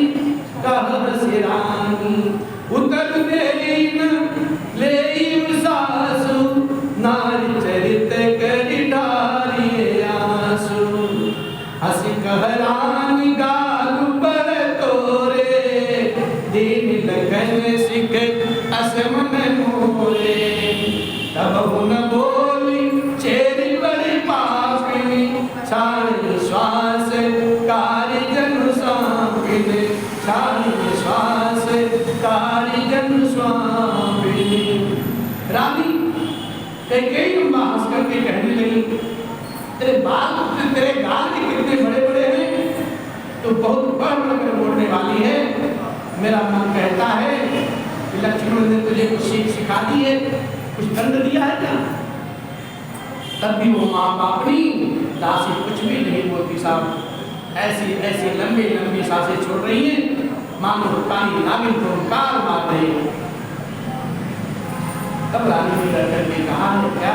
Speaker 1: कह सिरानी, उतर देन ले सासु, नारी चरित करि डारिये आंसू, हसी कहरानी गालु पर तोरे, दीन लगन सिख असमन मोरे, तब न बोली चेरी बड़ी पापिनी, छाड़ी श्वास कारी जन स्वामिनी, छाड़ी श्वास कारी जन स्वामिनी। रानी कैकेयी अम्मा हंस करके कहने लगी, तेरे गाल के कितने बड़े बड़े हैं, तो बहुत बढ़ कर बोलने वाली है। मेरा मन कहता है कि लक्ष्मण ने तुझे कुछ सीख सिखा दी है, कुछ दंड दिया है क्या? तब भी वो माँ बापनी दासी कुछ भी नहीं बोलती साहब, ऐसी ऐसी लंबी लंबी सांसें छोड़ रही हैं, मानो काली नागिन को कार मार रही है। तब रानी ने डर करके कहा है क्या,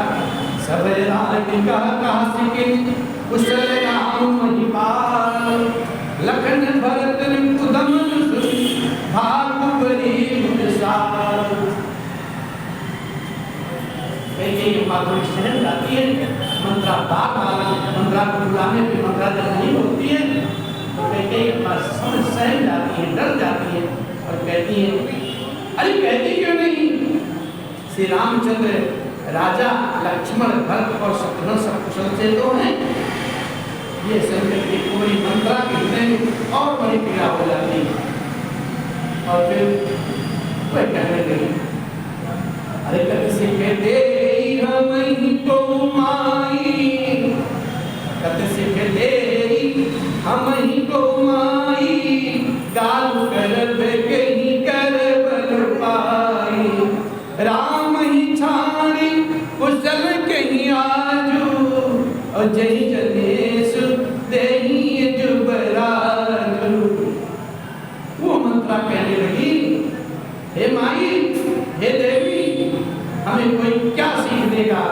Speaker 1: सब रानी कहा सिकिन कुशल राम महिपाल, लखन भरत कुदम भागवरी मुसार। कैकेयी माधुरी सहन जाती है, मंत्रा बात मंत्रा को बुलाने पे मंत्रा जब नहीं होती है तो कैकेयी समझ सहन जाती है, डर जाती है और कहती है, अरे कहती क्यों नहीं, श्री रामचंद्र राजा लक्ष्मण भरत और शत्रुघ्न सब कुशल से तो हैं। ये संकट की पूरी मंत्रा के हृदय में और बड़ी पीड़ा हो जाती है। और फिर वह कहने लगी, अरे कैसे कहते हम ही को माई, कैसे कहते हम ही को माई, गाल कर कहीं कर बल पाई, राम ही छाड़ी कुशल कहीं आजू, और जय जनेश देही जुबराजू। वो मंत्रा कहने लगी, हे माई, हे देवी, हमें कोई क्या सीख देगा,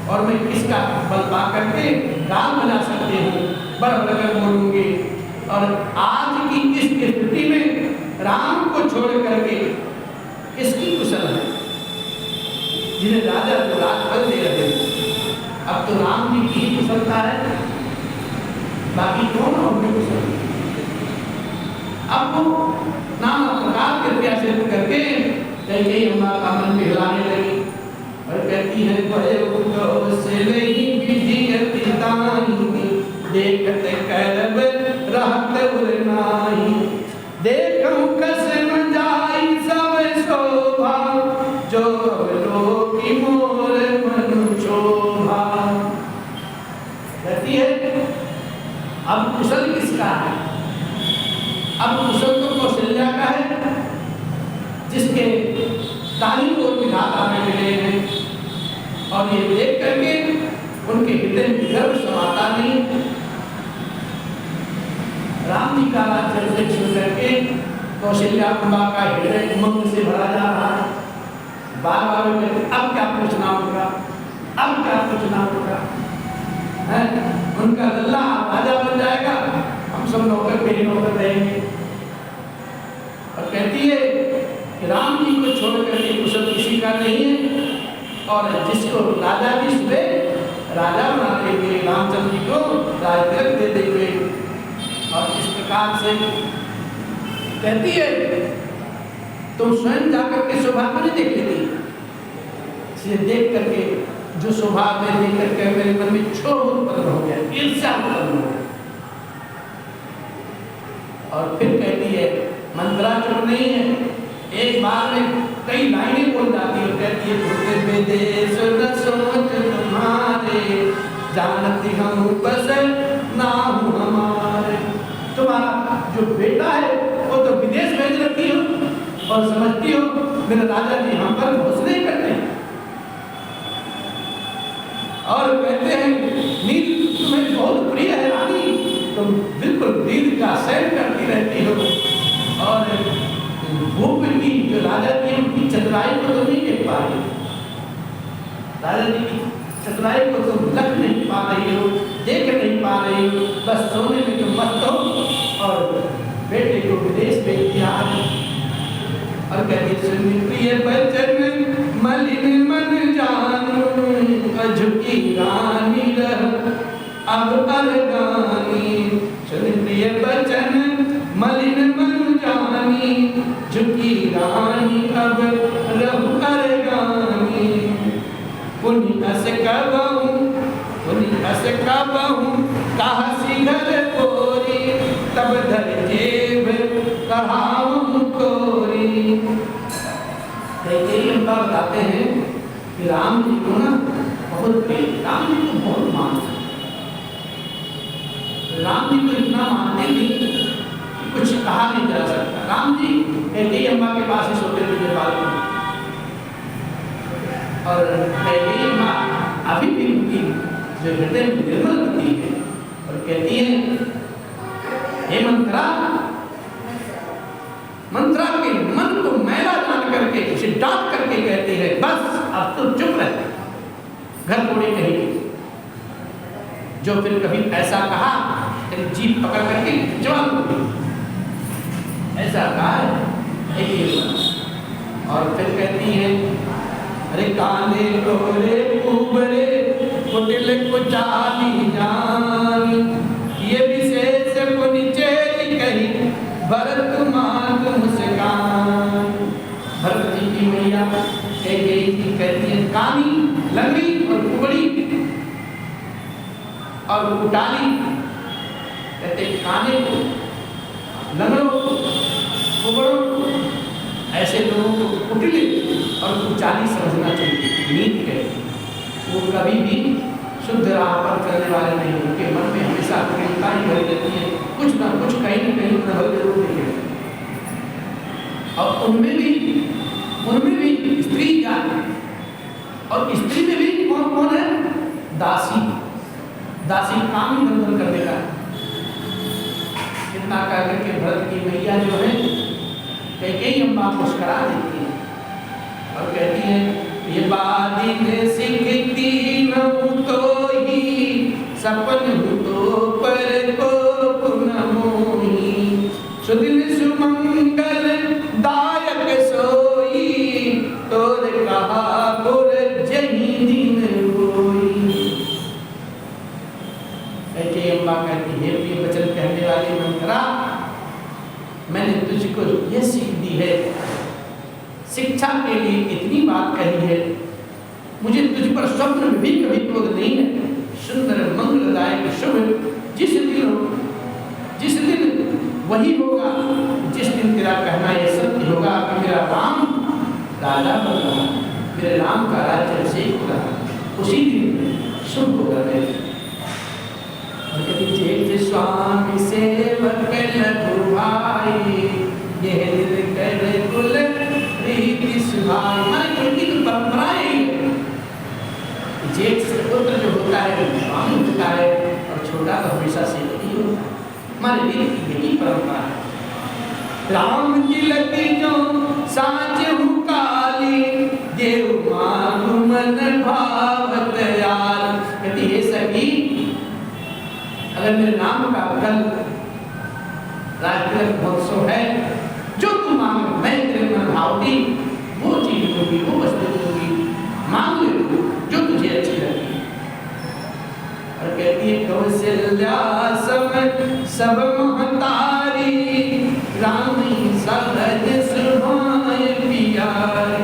Speaker 1: और मैं किसका बल पा करके गाल बजा सकती हूँ, बड़ बड़कर बोलूंगी। और आज की इस स्थिति में राम को छोड़ करके इसकी कुशल है, जिन्हें राजा को राजपद दे रहे हैं। अब तो राम जी की ही कुशलता है, बाकी कौन होंगे कुशल। अब वो नाना प्रकार के प्रयास करके कैकेयी अम्मा का मन हिलाने लगी और कहती है, से नहीं विधि दानी, देखते करब रहत उरनाई, देखूं कस न जाई सब शोभा, जो लोकी मोर मन शोभा। कहती है, अब कुशल किसका है? अब कुशल तो कौशल्या का है, जिसके दाहिनी ओर विधाता में मिले हैं। और ये देख करके उनके हृदय में गर्व समाता नहीं। राम जी का राज्य सुन करके कौशल्या अम्बा का हृदय उमंग से भरा जा रहा है। बार बार अब क्या पूछना होगा, अब क्या पूछना होगा, उनका लल्ला राजा बन जाएगा, हम सब नौकर पे नौकर रहेंगे। और कहती है कि राम जी को छोड़ करके कुशल किसी का नहीं है, और जिसको राजा की सुबह राजा बना देंगे, रामचंद्र जी को राजतिलक दे देंगे। और इस प्रकार से कहती है, तुम स्वयं जाकर के शोभा को नहीं देख लेती, इसे देख करके जो शोभा में देख करके मेरे मन में क्षोभ उत्पन्न हो गया, ईर्ष्या उत्पन्न हो गया। और फिर कहती है, मंत्रा चुप नहीं है, एक बार में कई लाइनें बोल जाती है। कहती है, भूत विदेश न सोच तुम्हारे, जानती हम बस ना हूँ हमारे। तुम्हारा जो बेटा है वो तो विदेश भेज रखती हो, और समझती हो मेरे राजा जी हम पर भरोसा नहीं करते हैं। का सैर करती रहती हो, और भूप की जो राजा की उनकी चतुराई को तो नहीं देख पा रही, राजा जी की चतुराई को तुम लख नहीं पा रही हो, देख नहीं पा रही हो, बस सोने में तुम मस्त हो। और बेटे को विदेश भेज दिया और कहती सुनी प्रिय बचन मलिन मन जानू, झुकी रानी रह अब अरगानी। सुनी प्रिय बचन मलिन मन जानी, झुकी रानी अब रहु अरगानी। पुनि अस कबहूं कहा सिंघल कोरी, तब धर जेब कहाऊं कोरी। हम बताते हैं कि राम जी को ना बहुत प्रेम, राम जी को बहुत मानते, राम जी को इतना मानते थे कि कुछ कहा नहीं जा सकता। राम जी कैकेयी अम्मा के पास ही सोते थे नेपाल में, और कैकेयी अम्मा अभी भी उनकी जो हृदय में निर्मल होती है और कहती है, हे मंत्रा, मंत्रा के मन को मैला जान करके उसे डांट करके कहती है, बस अब तो चुप रहे, घर कोड़े कहेगी। जो फिर कभी ऐसा कहा तेरी जीभ पकड़ करके जवाब दो, ऐसा कहा है। और फिर कहती है, अरे काले गोरे उबरे कुटिल कुचाली जान, ये विशेष पुनिचेरी कही भरत मात मुस्कान। भरत जी की मैया कैकेयी की कहती है, कानी, लंगड़ी और कुबड़ी और कुटाली, कहते काने को, लंगड़ों को, कुबड़ों को, ऐसे लोगों को कुटिल और कुचाली समझना चाहिए। नीति कहती वो कभी भी शुद्ध राह पर चलने वाले नहीं, उनके मन में हमेशा कुटिलता ही भरी रहती है, कुछ ना कुछ कहीं न कहीं नभल जरूर दिखेगा। और उनमें भी स्त्री जात, और स्त्री में भी कौन कौन है? दासी, दासी काम ही बंधन करने का। इतना कह करके भरत की मैया जो है कैकेयी अम्मा मुस्करा देती है और कहती है, ये बादी ने सिखती न तो ही सपन तो पर को पुनः मोही, सुदिन सुमंगल दायक सोई, तोर कहा पुर जही दिन होई। कैकेयी अम्मा कहती है, ये वचन कहने वाली मंत्रा, मैंने तुझको ये सीख दी है, शिक्षा के लिए इतनी बात कही है, मुझे तुझ पर स्वप्न में भी कभी क्रोध नहीं है। सुंदर मंगलदायक शुभ जिस दिन हो, जिस दिन वही होगा जिस दिन तेरा कहना यह सत्य होगा कि मेरा राम राजा बन रहा, मेरे राम का राज्य अभिषेक हो रहा, उसी दिन शुभ होगा मेरे। जेठ स्वामी सेवक लघु भाई, यह दिल कर कुल प्रीति सुभाई। हमारी उनकी तो परंपराएं हैं, जेठ से पुत्र जो होता है वो स्वामी होता है, और छोटा तो हमेशा सेवक ही होता है। हमारे देश की यही परंपरा है। राम की लती जो साँच हूँ काली, देव मानु मन भावत यार। कहती है सभी, अगर मेरे नाम का कल राजतिलक महोत्सव है, जो तुम मांगो मैं तेरे मन भावती वो चीज होगी, वो वस्तु होगी, मांग ले जो तुझे अच्छी लगती। और कहती है, कौशल्या सब महतारी, राम सहज सुभाए प्यारी।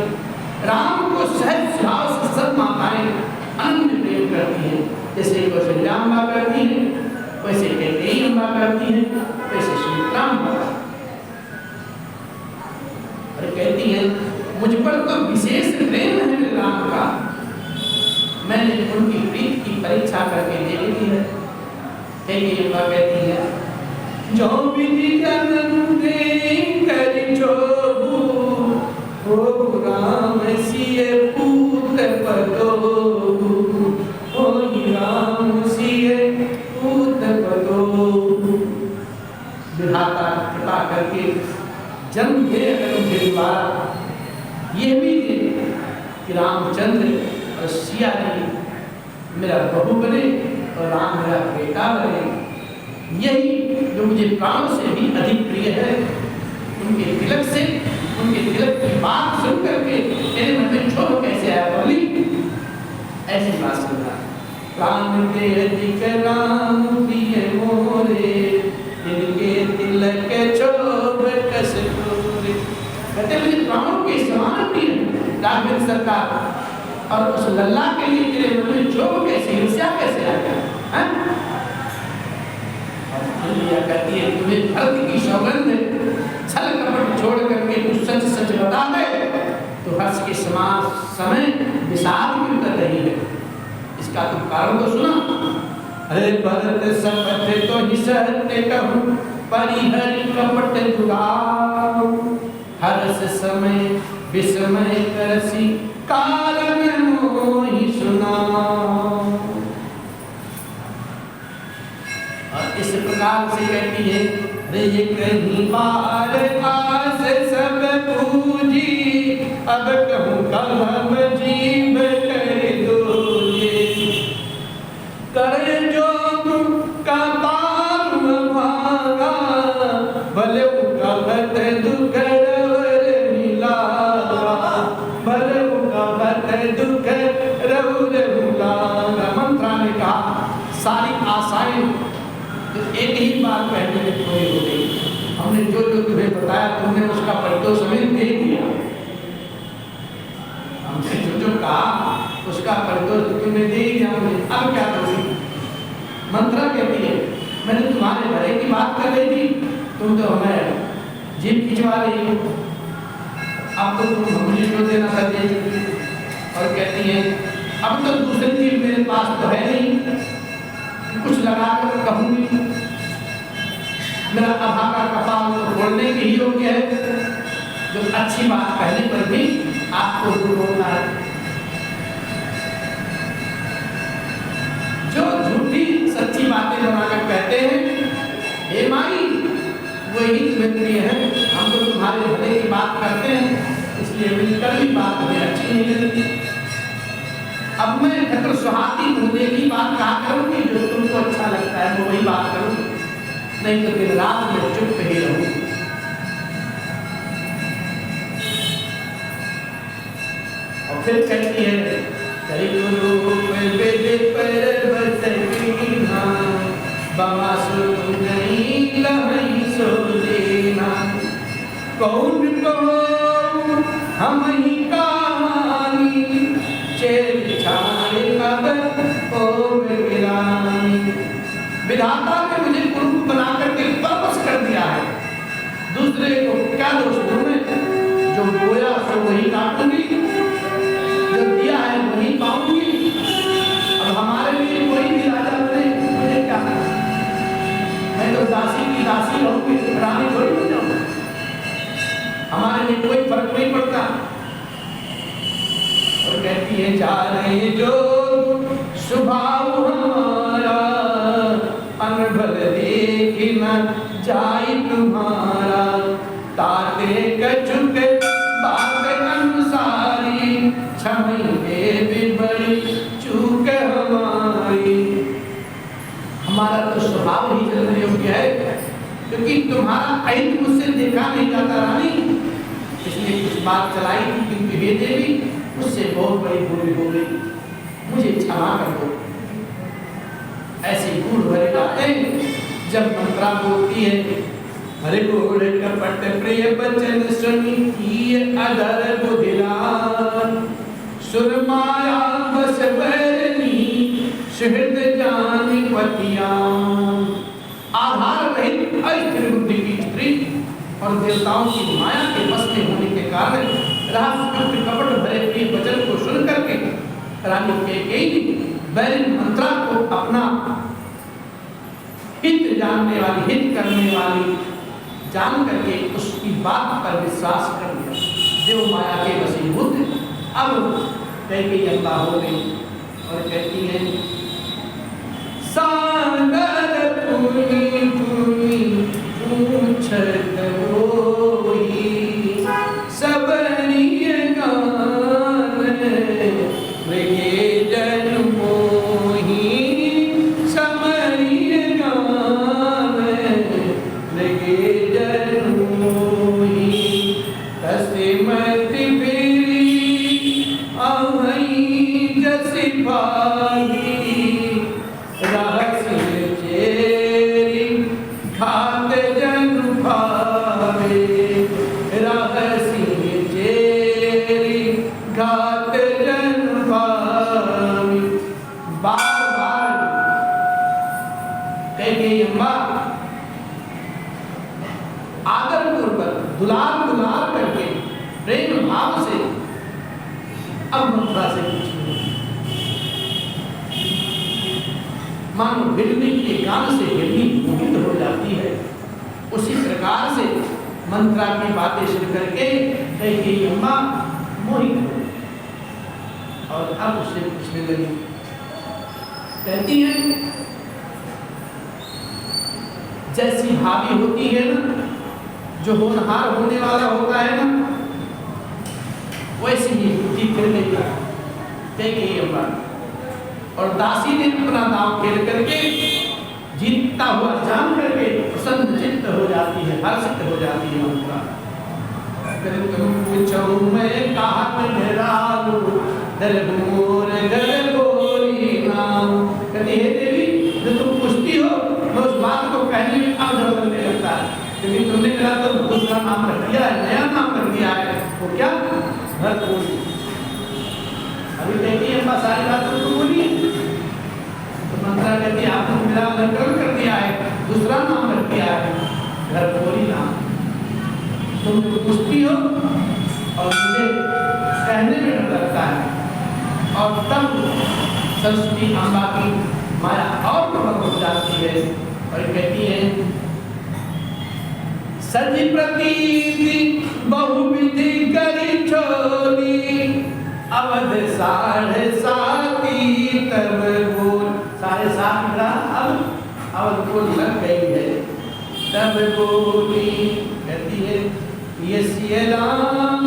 Speaker 1: राम को सहज स्वभाव से सब माताएं अनन्य प्रेम करती हैं, जैसे कौशल्या अम्मा करती है, वैसे कैकेयी अम्मा करती है, वैसे सुमित्रा अम्मा। और कहती है, मुझ पर तो विशेष प्रेम है राम का, मैंने उनकी प्रीति की परीक्षा करके दे ली है। कैकेयी अम्मा कहती है, जो विधि जन्म दे कर जोहू, हो राम सिय पूत पदोहू, हो राम सिय पूत पदोहू। रामचंद्र और सिया जी मेरा बहू बने और राम मेरा बेटा बने। यही जो मुझे प्राण से भी अधिक प्रिय है। उनके तिलक से, उनके तिलक की बात सुन करके मेरे मन में क्षोभ कैसे आया बोली, ऐसी बात सुन रहा। प्राण के अधिक राम प्रिय मोरे, इनके तिलक क्षोभ कस तोरे। कहते मुझे प्राणों के समान प्रिय राघवेंद्र सरकार, और उस लल्ला के लिए तेरे मन में क्षोभ कैसे, ईर्ष्या कैसे आ गया? और कहती है तुम्हें भरत की सौगंध, छल कपट छोड़ करके तू सच सच बता दे तो हर्ष के समान समय विषाद क्यों कर रही है, इसका तुम कारण तो सुना। अरे भरत सपथ तो ही सत्य कहूं, परिहरि कपट दुराऊ, हर्ष समय विस्मय करसी, कारण मोहि सुनाओ। और इस प्रकार से कहती है, रे ये कहीं बार आस सब पूजी, अब कहूँ कलम जीव कर दोगे, करे जो का पाप भागा, भले उकलत दुख रवर मिला, भले उकलत दुख रवर मिला। मंत्रा ने कहा सारी आशाएं तो एक ही बार कहने में पूरी हो गई। हमने जो जो तुम्हें बताया तुमने उसका परितोष हमें दे दिया, हमने जो जो कहा उसका परितोष तुमने दे दिया मुझे, अब क्या करोगी? मंत्रा कहती है मैंने तुम्हारे भले की बात कर रही थी, तुम तो हमें जीभ खिंचवा रही हो, अब तो तुम मुझे क्यों देना कर दे। और कहती है अब तो दूसरी चीज मेरे पास तो है नहीं, कुछ लगा कर कहूंगी, मेरा अभागा कपाल तो बोलने के ही योग्य है, जो अच्छी बात कहने पर भी आपको दूर होना है। जो झूठी सच्ची बातें बनाकर कहते हैं हे माई वही तुम्हें प्रिय है, हम तो तुम्हारे भले की बात करते हैं, इसलिए मिलकर भी बात हमें अच्छी नहीं लगती। अब मैं खतर सुहाती मुझे की बात कहा करूंगी, जो तुमको अच्छा लगता है वो वही बात करूंगी, नहीं तो दिन रात में चुप ही रहूंगी। और फिर कहती है कौन कहो हम ही कहानी, विधाता ने मुझे कुरूप बनाकर के परवश कर दिया है, दूसरे को क्या दोष दूं मैं? जो बोया सो वही काटूंगी, जो दिया है वही पाऊंगी। अब हमारे लिए कोई भी राजा बने मुझे क्या, मैं तो दासी की दासी रहूंगी, रानी थोड़ी बन जाऊंगी, हमारे लिए कोई फर्क नहीं पड़ता। और कहती है जा रहे जो स्वभाव हमारा, अनबल देख न जाए तुम्हारा, ताते कछुक बात अनुसारी, क्षमी भी बड़ी चूक हमारी। हमारा तो स्वभाव ही चलने योग्य है, क्योंकि तुम्हारा अहित मुझसे देखा नहीं जाता रानी, इसलिए कुछ बात चलाई थी, क्योंकि हे देवी मुझसे बहुत बड़ी भूल हो गई, मुझे क्षमा कर दो। ऐसी गूढ़ भरी बातें जब मंत्रा बोलती है, हरे गूढ़ कपट प्रिय बचन सुनी, किए अधर बुधिलान, सुर माया बस बैरनी, सुहृद जान पतियान। आधार रहित अस्थिर बुद्धि की स्त्री और देवताओं की माया के बस में होने के कारण कपट भरे प्रिय वचन को सुन करके रानी कैकेयी बैरिन मंत्रा को अपना हित जानने वाली, हित करने वाली जान करके उसकी बात पर विश्वास कर लिया। देव माया के वशीभूत अब कैकेयी अम्बा हो गई और कहती है सागर पुनी पुनी पूछत होई, सबरी गान भागी रहस्य चेरी घात जन भावे रहस्य चेरी घात जन भावे। बार बार कही अम्मा आदर पूर्वक दुलार दुलार करके प्रेम भाव से अब मथुरा से पूछती मानो हिरनी के कान से हिरनी मोहित हो जाती है। उसी प्रकार से मंत्रा की बातें सुन करके कही अम्मा मोहित हो और अब उससे पूछने लगी। कहती है जैसी भाभी होती है ना, जो होनहार होने वाला होता है ना, वैसे ही बुद्धि फिर नहीं कही अम्मा। और दासी ने अपना दाव खेल करके जीतता हुआ जान करके प्रसन्न चित्त हो जाती है, हर्षित हो जाती है मंत्रा। अगर तुम पूछो मैं कहा डरालू दरबोर घर बोली नाम। कहती है देवी जो तुम पूछती हो मैं उस बात को कहने में आग्रह करने लगता है, क्योंकि तुमने मेरा तो दूसरा नाम रख दिया है, नया नाम रख दिया है। वो क्या? घर बोली। अभी कहती है सारी बात तो बोली तो मंत्रा कहती है आपने मेरा अलंकरण कर दिया है, दूसरा नाम रख दिया है, घर बोली नाम। तुम पूछती हो और मुझे कहने में डर लगता है। और तब सरस्वती अम्बा की माया और प्रबल हो जाती है और कहती है सजी प्रतीति बहुविधि करी छोली अवध 7.5 तब बोल। 7.5 अब अवध बोल लग गई है तब बोली। कहती है ये सिय राम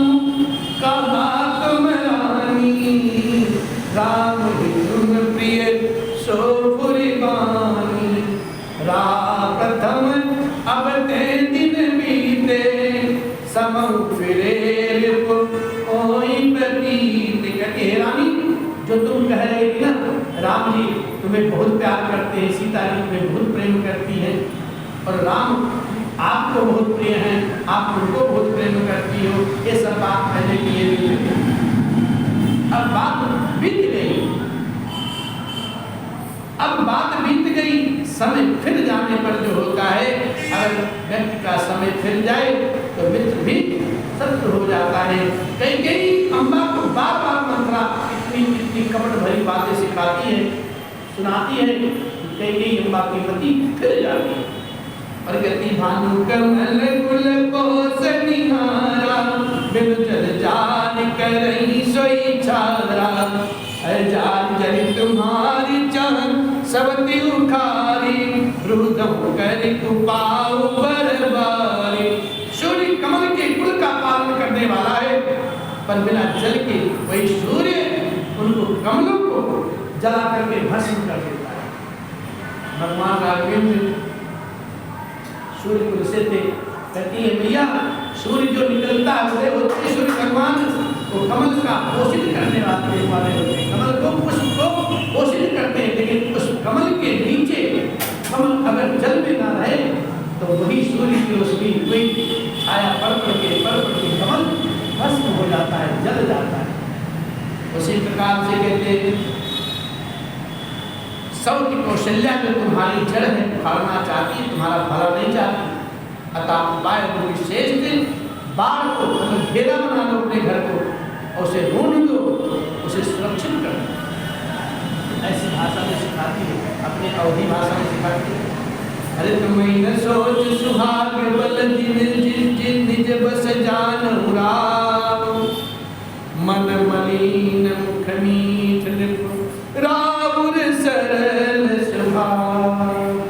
Speaker 1: कहा तुम रानी राम ही तुम प्रिय सो पुरबानी। राम प्रथम अब ते दिन बीते समऊ फिरे कोई प्रतीत। कहती है रानी जो तुम कह रही थी ना, राम जी तुम्हें बहुत प्यार करते हैं, सीता जी तुम्हें बहुत प्रेम करती है और राम आपको बहुत प्रिय हैं, आप उनको बहुत प्रेम करती हो, ये सब बात कहने के लिए अब बात बीत गई। अब बात बीत गई, समय फिर जाने पर जो होता है, अगर व्यक्ति का समय फिर जाए तो मित्र भी शत्रु हो जाता है। कई अम्बा को बार बार मंत्रा इतनी कपट भरी बातें सिखाती है, सुनाती है। कई अम्बा की मति फिर जाती है और कहती भानु कमल कुल कोस निहारा बिनु जल जान करई सोई छारा। जान जरि तुम्हारी चाहन सबति उखारी रुदम कर कुपाऊ बरबारी। सूर्य कमल के कुल का पालन करने वाला है, पर बिना जल के वही सूर्य उनको कमलों को जला करके भस्म कर देता है। भगवान राघवेंद्र सूर्य को से थे, कहती है भैया सूर्य जो निकलता है वो सूर्य भगवान को कमल का पोषित करने वाले होते हैं। कमल को पुष्प को पोषित करते हैं, लेकिन उस कमल के नीचे कमल अगर जल में ना रहे तो वही सूर्य की रोशनी कोई छाया पड़ के कमल भस्म हो जाता है, जल जाता है। उसी प्रकार से कहते हैं सब की कौशल्या में तुम्हारी जड़ है, उखाड़ना चाहती, तुम्हारा भला नहीं चाहती, अतः उपाय विशेष दिन बाढ़ को घेरा बना लो अपने घर को और उसे ढूंढ दो, उसे सुरक्षित कर दो। ऐसी भाषा में सिखाती है, अपने अवधि भाषा में सिखाती है। अरे तुम्हें न सोच सुहाग बल जिन निज बस जान राम मन मलिन मुख मीठ रावुर सरल स्वभाव।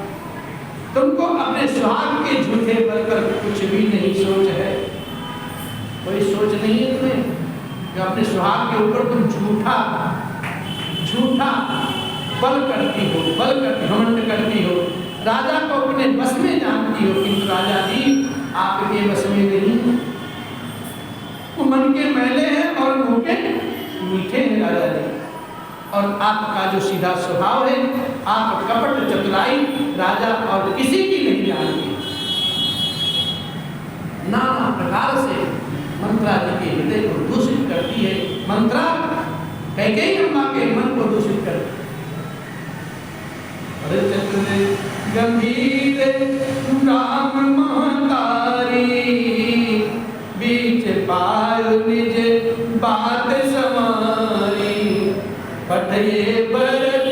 Speaker 1: तुमको अपने सुहाग के झूठे बल पर कुछ भी नहीं सोच है, कोई सोच नहीं है तुम्हें कि अपने सुहाग के ऊपर तुम झूठा बल करती हो, घमंड करती हो, राजा को अपने बस में जानती हो, किंतु राजा जी आपके बस में नहीं। वो मन के मैले हैं और मुंह के मीठे हैं राजा जी। और आपका जो सीधा स्वभाव है, आप कपट चतुराई राजा और किसी की नहीं जानते। नाना प्रकार से मंत्रा जी के हृदय को दूषित करती है। मंत्रा कैकेयी अम्मा के मन को दूषित करती है। गंभीर राम महतारी बीच पायो निज बात समारी पठये भरत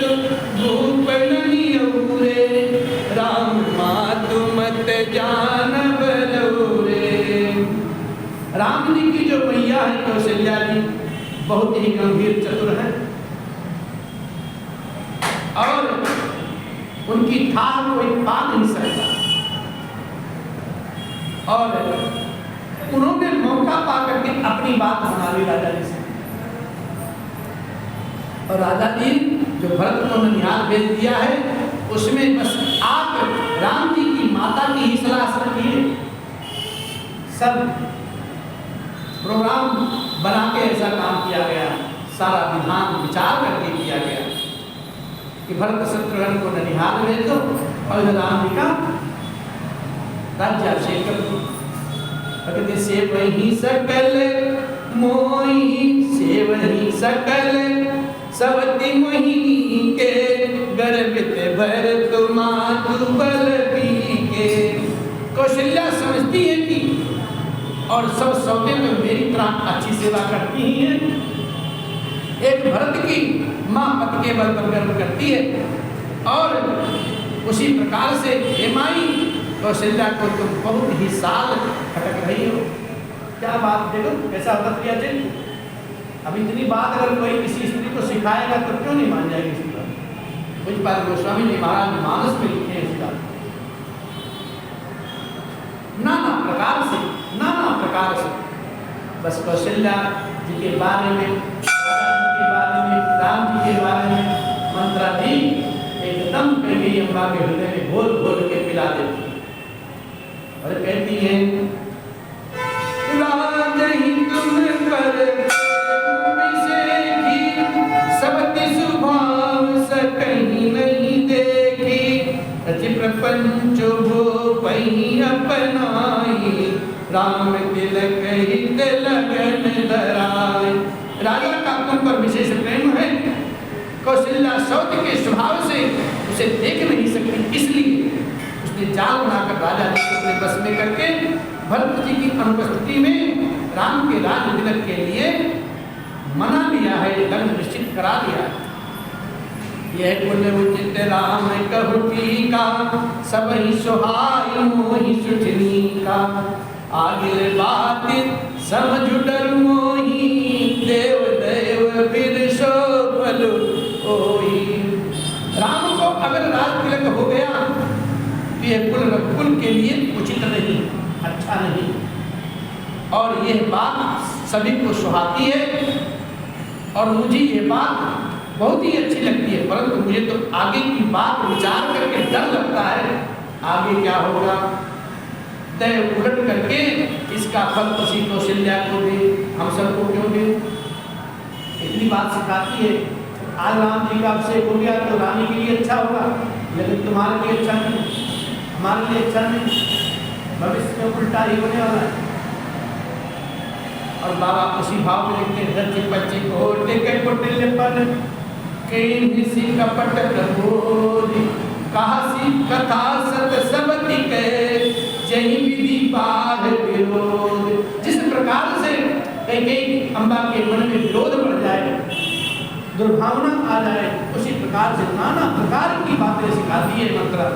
Speaker 1: भूप नहीं उरे राम मातु मत जान बलौरे। राम जी की जो मैया है कौशल्या जी बहुत ही गंभीर चतुर है और उनकी ठाह कोई पा नहीं सकता। और उन्होंने मौका पा करके अपनी बात बना ली राजा जी से। और राजा जी जो भरत को ननिहाल भेज दिया है उसमें बस आप राम जी की माता की ही सलाह रखिए। सब प्रोग्राम बना के ऐसा काम किया गया, सारा विधान विचार करके किया गया कि भरत शत्रुघ्न को ननिहाल भेज दो और राम जी का राज्याभिषेक कर दो। कहते से वही सकल मोही से वही सकल सवती मोहिनी के गर्भित भरत मातु बल पी के। कौशल्या समझती है कि और सब सौदे में मेरी तरह अच्छी सेवा करती ही है। एक भरत की माँ पति के बल पर गर्व करती है और उसी प्रकार से हे माई कौशल्या को तुम बहुत ही साल खटक रही हो। क्या बात देखो कैसा होता प्रिया जी। अब इतनी बात अगर कोई किसी स्त्री को सिखाएगा तो क्यों नहीं मान जाएगी इसकी बात। पूज्यपाद गोस्वामी जी महाराज मानस में लिखे हैं इसका नाना प्रकार से बस कौशल्या जी के बारे में राम जी के बारे में मंत्रा जी एकदम कैकेयी अम्मा के हृदय में घोल घोल के पिला देती और कहती है राजहि तुम पर सबति सुभाव सकहीं नहीं देखी रचि प्रपंच भूपहि अपनाई राम तिलक हित लगन धराई। राजा का तुम पर विशेष प्रेम है। कौशल्या सौत के स्वभाव से उसे देख नहीं सकती, इसलिए उसने जाल बनाकर राजा जी को अपने बस में करके भरत जी की अनुपस्थिति में राम के राज तिलक के लिए मना लिया है, लग्न निश्चित करा दिया है। यह कुल उचित राम कहती का सब ही सुहाई मोहि सुठनी का आगे बात समझ डर मोही देव देव फिर सो फल ओही। राम को अगर राज तिलक हो गया तो यह कुल के लिए उचित नहीं, अच्छा नहीं और यह बात सभी को सुहाती है और मुझे ये बात बहुत ही अच्छी लगती है। परंतु मुझे तो आगे की बात विचार करके डर लगता है आगे क्या होगा। तय उलट करके इसका फल उसी कौशल्या को दे, हम सबको क्यों दे। इतनी बात सिखाती है। आज राम जी का अभिषेक हो गया तो रानी के लिए अच्छा होगा, लेकिन तुम्हारे लिए अच्छा नहीं, हमारे लिए अच्छा नहीं, भविष्य में उल्टा ही होने वाला है। और बाबा उसी भाव में लिखते हैं रच बच्चे को टेके कुटिल पर किसी कपट प्रबोधि काशी कथा सत सबति के जही विधि बाध विरोध। जिस प्रकार से कैकेयी अम्बा के मन में विरोध बढ़ जाए, दुर्भावना आ जाए, उसी प्रकार से नाना प्रकार की बातें सिखाती है मंत्र।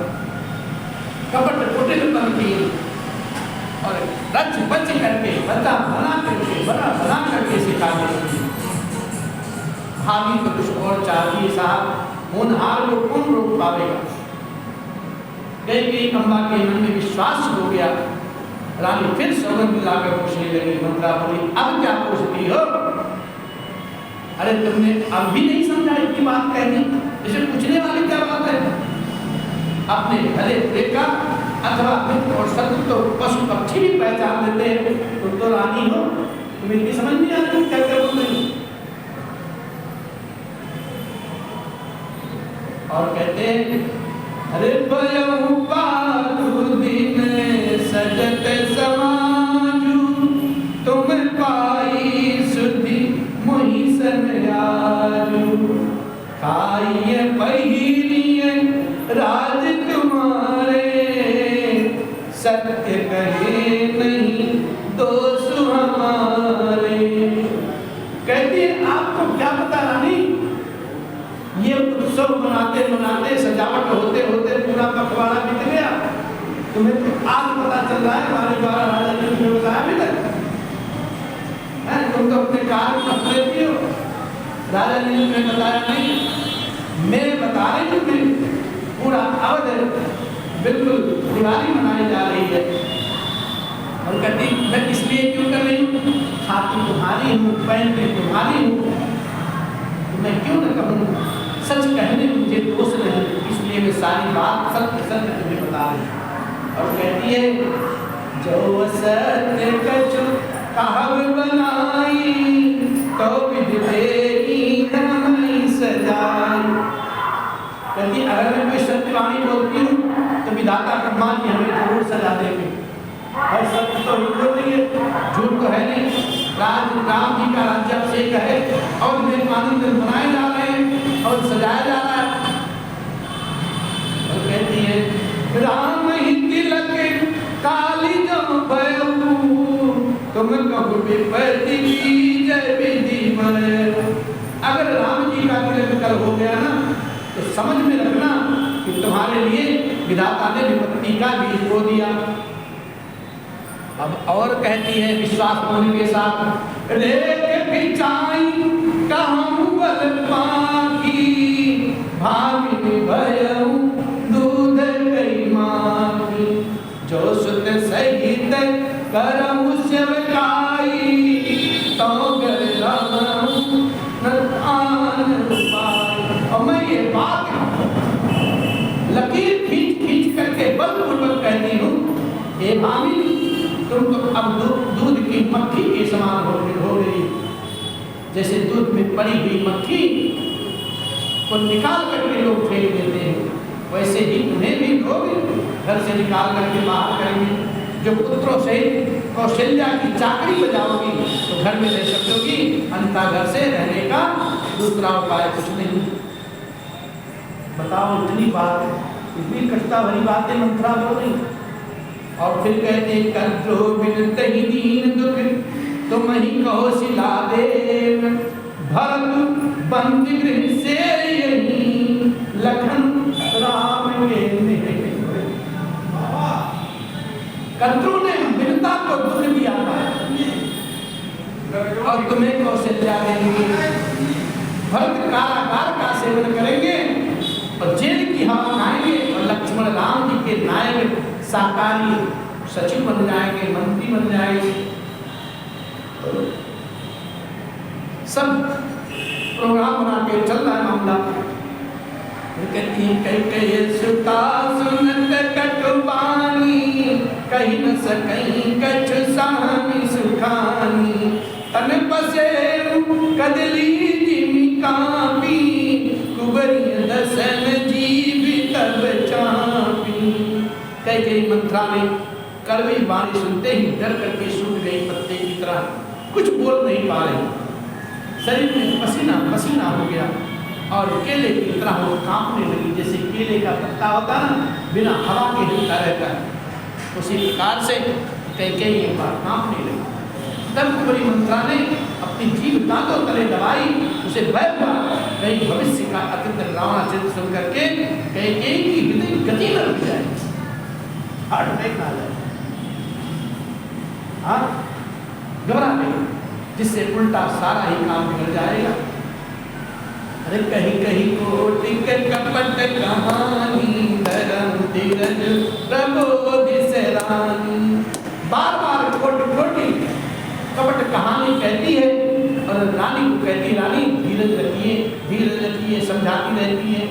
Speaker 1: कपट कुटिल पर की और रच बच करके बना बना करके सिखा देती। भाभी तो कुछ और चाहिए साहब, होनहार को कौन रोक पावेगा। कैकेयी अम्बा के मन में विश्वास हो गया। रानी फिर सौगंध लाकर पूछने लगी, मंत्रा बोली अब क्या पूछती हो। अरे तुमने अब भी नहीं समझा इतनी बात कहनी, इसे पूछने वाली क्या बात है। अपने भले बुरे का अथवा मित्र और शत्रु तो पशु पक्षी भी पहचान लेते हैं। तुम तो रानी हो, तुम्हें इतनी समझ नहीं आती क्या क्या बोल रही। और कहते हैं अरे भयऊ पातु दिन सजत समाजू तुम पाई सुधि मोहि सन आजू खाइए पहिरिए राज तुम्हारे सत्य कहे नहीं दोष हमारे। कहती है आपको क्या पता रानी, ये उत्सव मनाते मनाते सजावट होते होते पूरा पखवाड़ा बीत गया, तुम्हें तो आज पता चल रहा है हमारे द्वारा राजा ने बताया अभी तक है, तुम तो अपने कार्य में लेती हो, राजा ने तुम्हें बताया नहीं। मैं बता रही हूँ कि पूरा अवध बिल्कुल दिवाली मनाई जा रही है। और कहती मैं इसलिए क्यों कर रही हूँ, खाती तुम्हारी हूँ, पहनती तुम्हारी हूँ, तो मैं क्यों न कहूँ, सच कहने में मुझे दोष नहीं, इसलिए मैं सारी बात सत्य सत्य तुम्हें बता रही हूँ। और कहती है जो सत्य कछु कहव बनाई तो विधि तेरी नहीं सजाई। कहती अगर मैं कोई सत्य वाणी बोलती हूँ तो विधाता ब्रह्मा जी हमें जरूर सजा देंगे। और सत्य तो बोल रही है, झूठ तो है नहीं। राम जी का राज्य अभिषेक है और में कानून बनाए जा रहे हैं और सजाया जा रहा है। और कहती है राम ही तिलक काली जो भयऊ तुम कहो विपत्ति की जय विधि मरे। अगर राम जी का तिलक कल हो गया ना तो समझ में रखना कि तुम्हारे लिए विधाता ने विपत्ति का बीज बो दिया। अब और कहती है विश्वास होने के साथ रेख पिचाई कहूँ बल पाकी भामिनी भयऊ दूध कई मांगी जो सुत सहित करम सेवकाई तो और मैं ये बात लकीर खींच खींच करके बलपूर्वक कहती हूँ, हे भामिनी तुम तो अब दूध की मक्खी के समान हो गई। जैसे दूध में पड़ी हुई मक्खी को निकाल करके लोग फेंक देते हैं, वैसे ही तुम्हें भी लोग घर से निकाल करके बाहर करेंगे। जो पुत्रों से कौशल्या की चाकरी बजाओगी तो घर में रह सकोगी, अन्यथा घर से रहने का दूसरा उपाय कुछ नहीं। बताओ इतनी बात, इतनी कष्टा भरी बातें मंत्रा बोल रही। और फिर कहते कद्रो बिन तहि दीन दुख तुम ही कहो सिला देव भरत बंद गृह से यही लखन राम के कद्रो ने बिनता को दुख दिया और तुम्हें कौशल्या देंगे। भरत कारागार का सेवन करेंगे और जेल की हवा खाएंगे और लक्ष्मण राम जी के नायक सरकारी सचिव बन जाएंगे, मंत्री बन जाएंगे। सब प्रोग्राम बना के चल रहा है मामला। कहती कई सुता सुनत कटुबानी कहीं न सकहीं कछु सामी सुखानी तन बसे कदली जिमी कापी कुबरी दसन जीवित बचापी। कई मंत्रा ने कड़वी बाणी सुनते ही डर करके सूख गई पत्ते की तरह, कुछ बोल नहीं पा रही, शरीर में पसीना पसीना हो गया और केले की तरह वो कांपने लगी। जैसे केले का पत्ता होता ना बिना हवा के हिलता रहता है, उसी प्रकार से कई एक बार कांपने लगी। तब कुबरी मंत्रा ने अपनी जीभ दांतों तले दबाई, उसे भय हुआ कहीं भविष्य का अत्यंत डरावना चित्र सुन करके कई की हृदय गति न रुक जाए, हार्ट अटैक ना जाए, हाँ घबरा गई, जिससे उल्टा सारा ही काम बिगड़ जाएगा। अरे कहीं कहीं कोटि के कपट कहानी धर्म धीरज प्रबोध से रानी। बार बार कोटि कपट कहानी कहती है और रानी को कहती है रानी धीरज रखिए समझाती रहती है।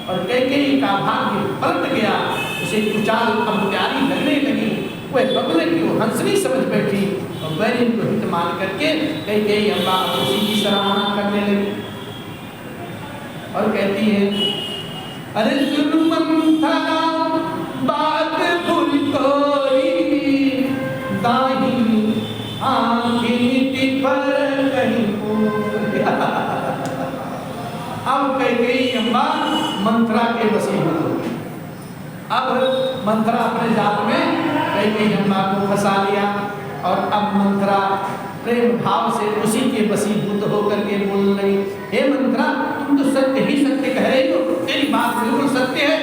Speaker 1: और कई का भाग्य पलट गया, उसे कुचाल अब प्यारी लगने लगी, वह बगले की वो हंसनी समझ बैठी और बैरिन को हित मान करके कई अम्बा उसी की सराहना करने लगी। और कहती है अरे सुन मंथरा बात भूल तोरी, दाहिनी आंखी पर कहीं अब कैकेयी अम्बा मंथरा के वशीभूत हो गई। अब मंथरा अपने जाल में कैकेयी अम्बा को फंसा लिया और अब मंथरा प्रेम भाव से उसी के वशीभूत होकर के बोल रही, हे मंथरा तुम तो सत्य ही सत्य कह रही हो, तेरी बात बिल्कुल सत्य है,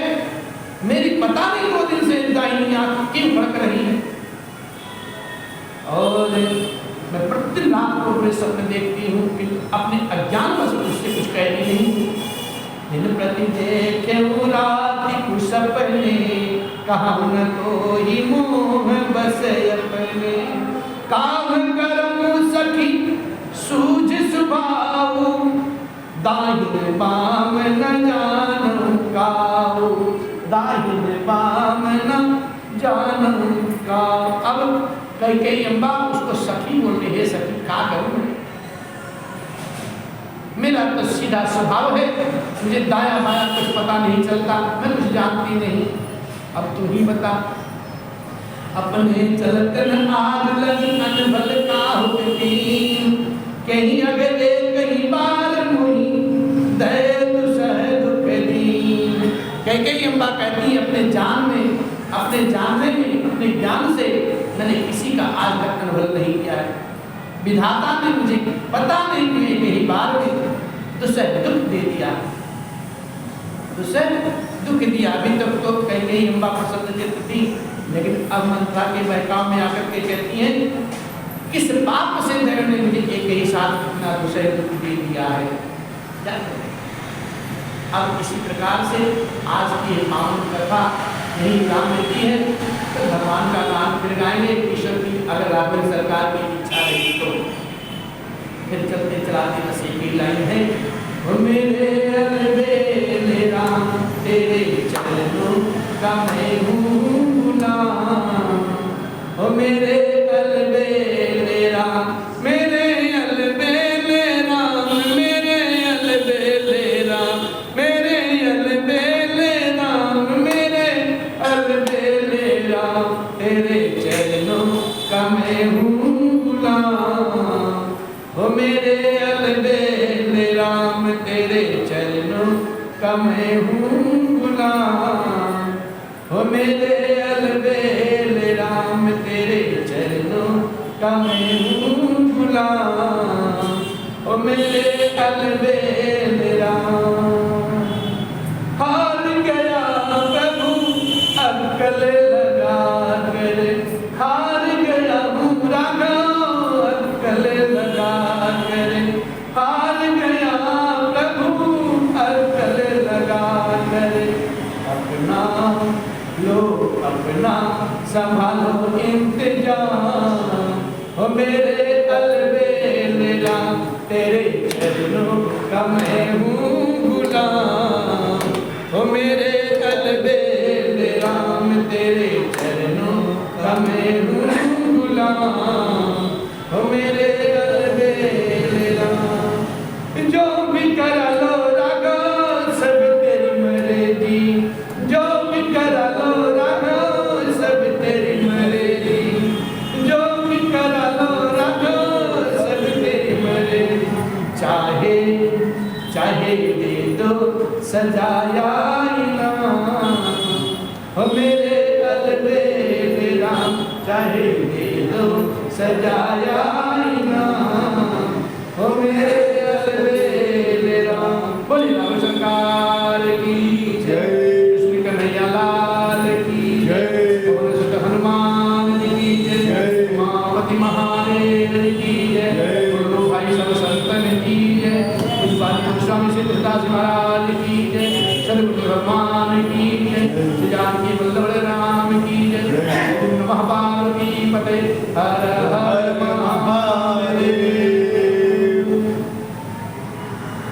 Speaker 1: मेरी पता नहीं 2 दिन से दाहिनी आंख क्यों फड़क रही है और मैं प्रतिदिन रात को अपने सपने देखती हूँ कि अपने अज्ञान बस उससे कुछ कहती नहीं। दिन प्रति देखे रात कुछ सपने, कहा न तो ही मोह बस अपने, काम करम सखी सूझ सुभाव, दाहिन बाम न जानू काऊ, दाहिन बाम न जानू काऊ। अब कैकेयी अम्बा उसको सखी बोलते, हे सखी क्या करूं, मेरा तो सीधा स्वभाव है, मुझे दाया बाया कुछ पता नहीं चलता, मैं कुछ जानती नहीं, अब तू ही बता। अपने चलत न आग लगी अनबल का होती, कहीं अगले कहीं बार मुही दय दुसह दुख दीन। कैकेयी अम्बा कहती है अपने जान में, अपने जानने में, अपने ज्ञान से मैंने किसी का आज तक अनुभव नहीं किया है। विधाता ने मुझे पता नहीं कि कई बार में दुसह दुख दे दिया, दुसह दुख दिया। अभी तक तो कैकेयी अम्बा प्रसन्न चित्त थी, लेकिन अब मंथरा के बहकाव में आकर के कहती हैं, किस पाप से धैर्य ने मुझे एक ही साथ इतना दुसह दुख दे दिया है, क्या करें। अब इसी प्रकार से आज की पावन कथा यही काम देती है, तो भगवान का नाम फिर गाएंगे। ईश्वर की अगर राघव सरकार की इच्छा रही तो फिर चलते चलाते बस एक ही लाइन है, ओ मेरे अलबेले राम तेरे चरणों का मैं हूँ गुलाम, ओ मेरे अलबेले राम, मेरे अलबेले राम, मेरे अलबेले राम, मेरे अलबेले राम, मेरे अलबेले राम, तेरे चरणों का मैं हूँ गुलाम, ओ मेरे अलबेले राम, तेरे चरणों का मैं हूँ गुलाम, ओ मेरे अलबेले राम, तेरे चरणों का मैं हूँ गुलाम, ओ मेरे अलबेले राम। हार गया प्रभु अक्ल लगा कर, हार गया हूँ राघव अक्ल लगा कर, हार गया प्रभु अक्ल लगा कर, अपना लो अपना संभालो इंतजाम, ओ मेरे अलबेले राम, तेरे चरणों का मैं हूँ गुलाम, ओ मेरे अलबेले राम, तेरे चरणों का मैं हूँ गुलाम, ओ मेरे अलबेले राम। जो भी करा लो राघव सब तेरी मर्जी, जो भी करा लो राघव सब तेरी मर्जी, जो भी करा लो राघव सब तेरी मर्जी, चाहे चाहे दे दो सजाया इनाम, ओ मेरे अलबेले राम, चाहे दे दो सजाया इनाम, ओ मेरे अलबेले राम। बोली राम सरकार की जय, कृष्ण कन्हैया लाल की जय, बोले हनुमान जी की जय, उमापति महादेव की जय, बोलो भाई सब संतन की जय, स्वामी सिद्धदास महाराज की जय, सदगुरु भगवान की जय, श्री जानकी वल्लभ राम की जय, नमः पार्वती पते हर हर